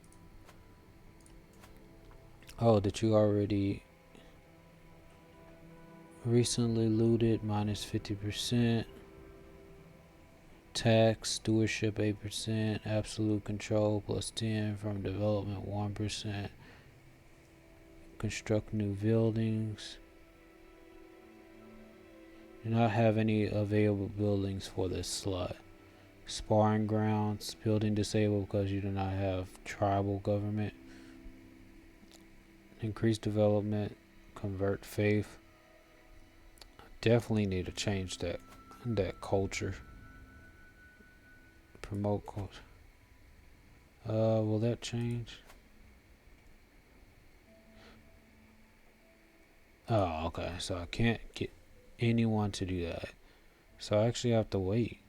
Speaker 1: Oh, did you already... Recently looted, minus 50%. Tax, stewardship 8%. Absolute control plus 10 from development 1%. Construct new buildings. Do not have any available buildings for this slot. Sparring grounds, building disabled because you do not have tribal government. Increase development, convert faith. Definitely need to change that culture. Promote culture. Will that change? Oh, okay. So I can't get anyone to do that. So I actually have to wait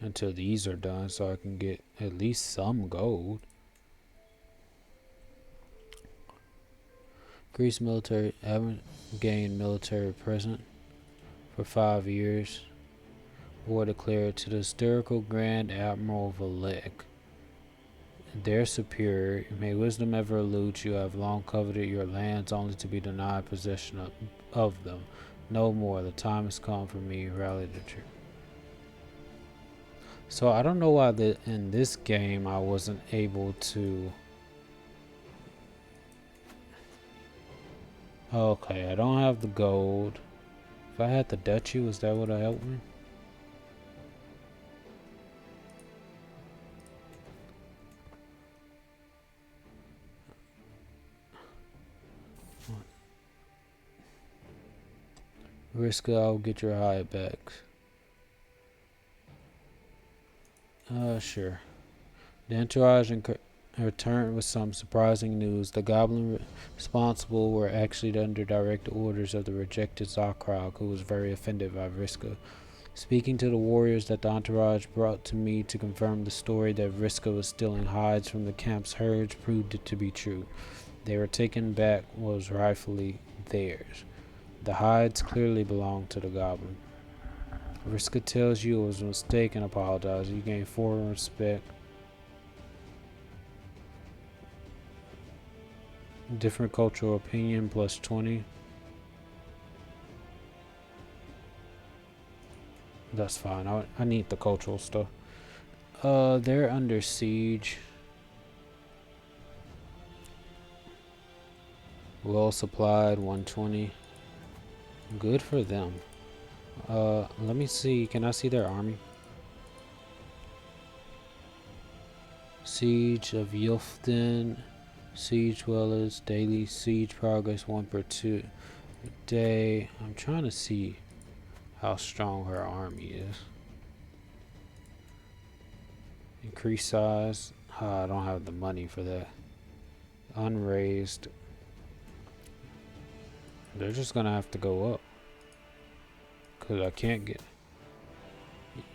Speaker 1: until these are done so I can get at least some gold. Greece military haven't gained military presence for 5 years. War declared to the hysterical Grand Admiral Valek, their superior. May wisdom ever elude you. I have long coveted your lands only to be denied possession of them. No more. The time has come for me. Rally the troops. So I don't know why in this game I wasn't able to. Okay, I don't have the gold. If I had the duchy, was that would have helped me? Risk it, I'll get your hide back. Sure. The entourage returned with some surprising news. The goblin responsible were actually under direct orders of the rejected Zakrog, who was very offended by Vriska. Speaking to the warriors that the entourage brought to me to confirm the story that Vriska was stealing hides from the camp's herds proved it to be true. They were taken back what was rightfully theirs. The hides clearly belonged to the goblin. Vriska tells you it was a mistake and apologizes. You gain 4 respect. Different cultural opinion plus 20. That's fine. I need the cultural stuff. They're under siege. Well supplied, 120. Good for them. Let me see. Can I see their army? Siege of Yulfden. Siege dwellers. Daily siege progress 1 per 2 day. I'm trying to see how strong her army is. Increase size. I don't have the money for that. Unraised. They're just gonna have to go up. Cause I can't get.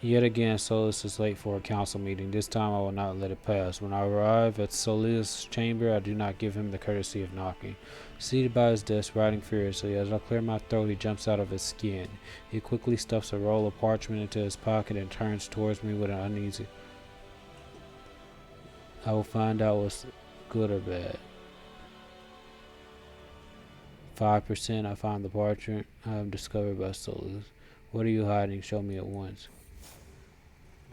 Speaker 1: Yet again, Solus is late for a council meeting. This time I will not let it pass. When I arrive at Solus' chamber, I do not give him the courtesy of knocking. Seated by his desk, writing furiously, as I clear my throat, he jumps out of his skin. He quickly stuffs a roll of parchment into his pocket and turns towards me with an uneasy. I will find out what's good or bad. 5%. I find the parchment I have discovered by Solus. What are you hiding? Show me at once.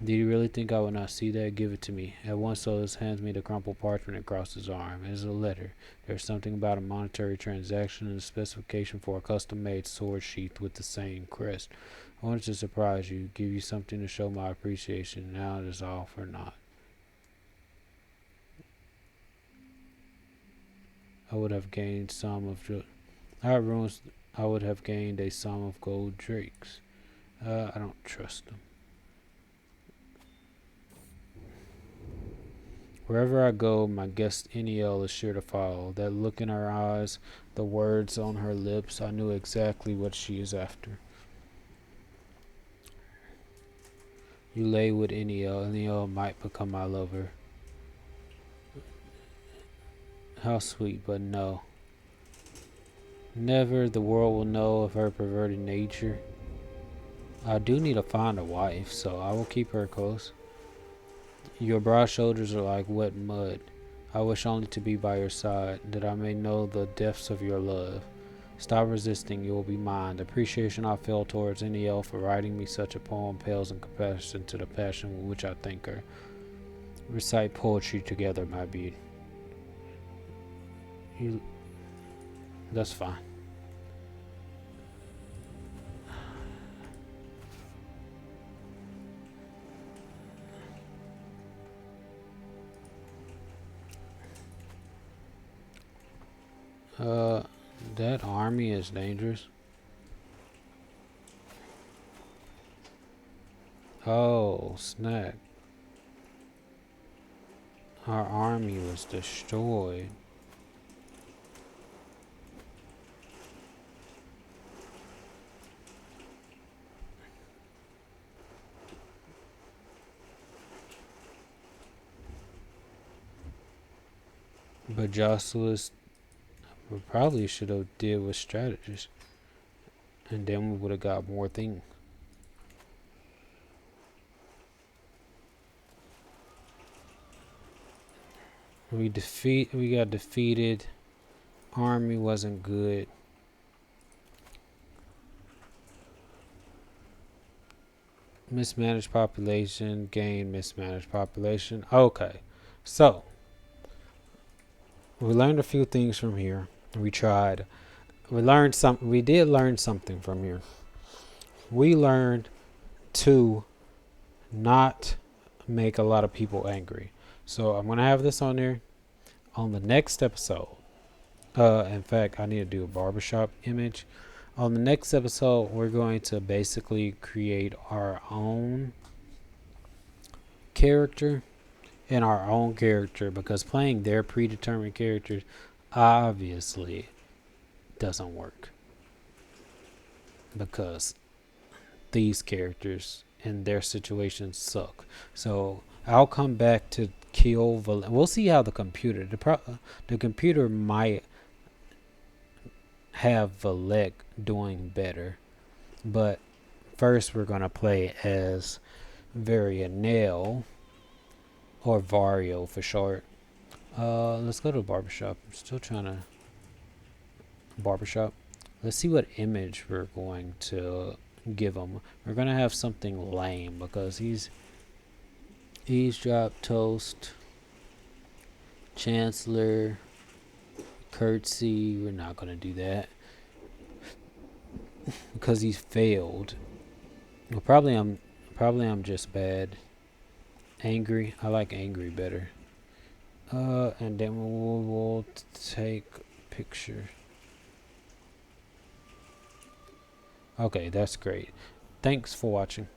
Speaker 1: Do you really think I would not see that? Give it to me. At once Solus hands me the crumpled parchment across his arm. It is a letter. There is something about a monetary transaction and a specification for a custom-made sword sheath with the same crest. I wanted to surprise you, give you something to show my appreciation. Now it is all for naught. I would have gained some of ruins. I would have gained a sum of gold drakes. I don't trust them. Wherever I go, my guest Eniel is sure to follow. That look in her eyes, the words on her lips, I knew exactly what she is after. You lay with Eniel. Eniel might become my lover. How sweet, but no. Never. The world will know of her perverted nature. I do need to find a wife, so I will keep her close. Your broad shoulders are like wet mud. I wish only to be by your side, that I may know the depths of your love. Stop resisting, you will be mine. The appreciation I feel towards any elf for writing me such a poem pales in comparison to the passion with which I thank her. Recite poetry together, my beauty. That's fine. That army is dangerous. Oh, snap. Our army was destroyed. But Jocelyn, we probably should have did with strategist, and then we would have got more things. We got defeated. Army wasn't good. Mismanaged population, gain mismanaged population. Okay. So we learned a few things from here. We tried. We did learn something from here. We learned to not make a lot of people angry. So I'm gonna have this on there on the next episode. In fact, I need to do a barbershop image. On the next episode, we're going to basically create our own character and our own character, because playing their predetermined characters obviously doesn't work, because these characters and their situations suck. So I'll come back to kill we'll see how the computer might have Valek doing better, but first we're gonna play as Varianel, or Vario for short. Let's go to the barbershop. I'm still trying to barbershop. Let's see what image we're going to give him. We're gonna have something lame, because he's eavesdrop, toast, chancellor, curtsy. We're not gonna do that because he's failed. Well, probably I'm just bad. Angry. I like angry better. And then we'll take picture. Okay, that's great. Thanks for watching.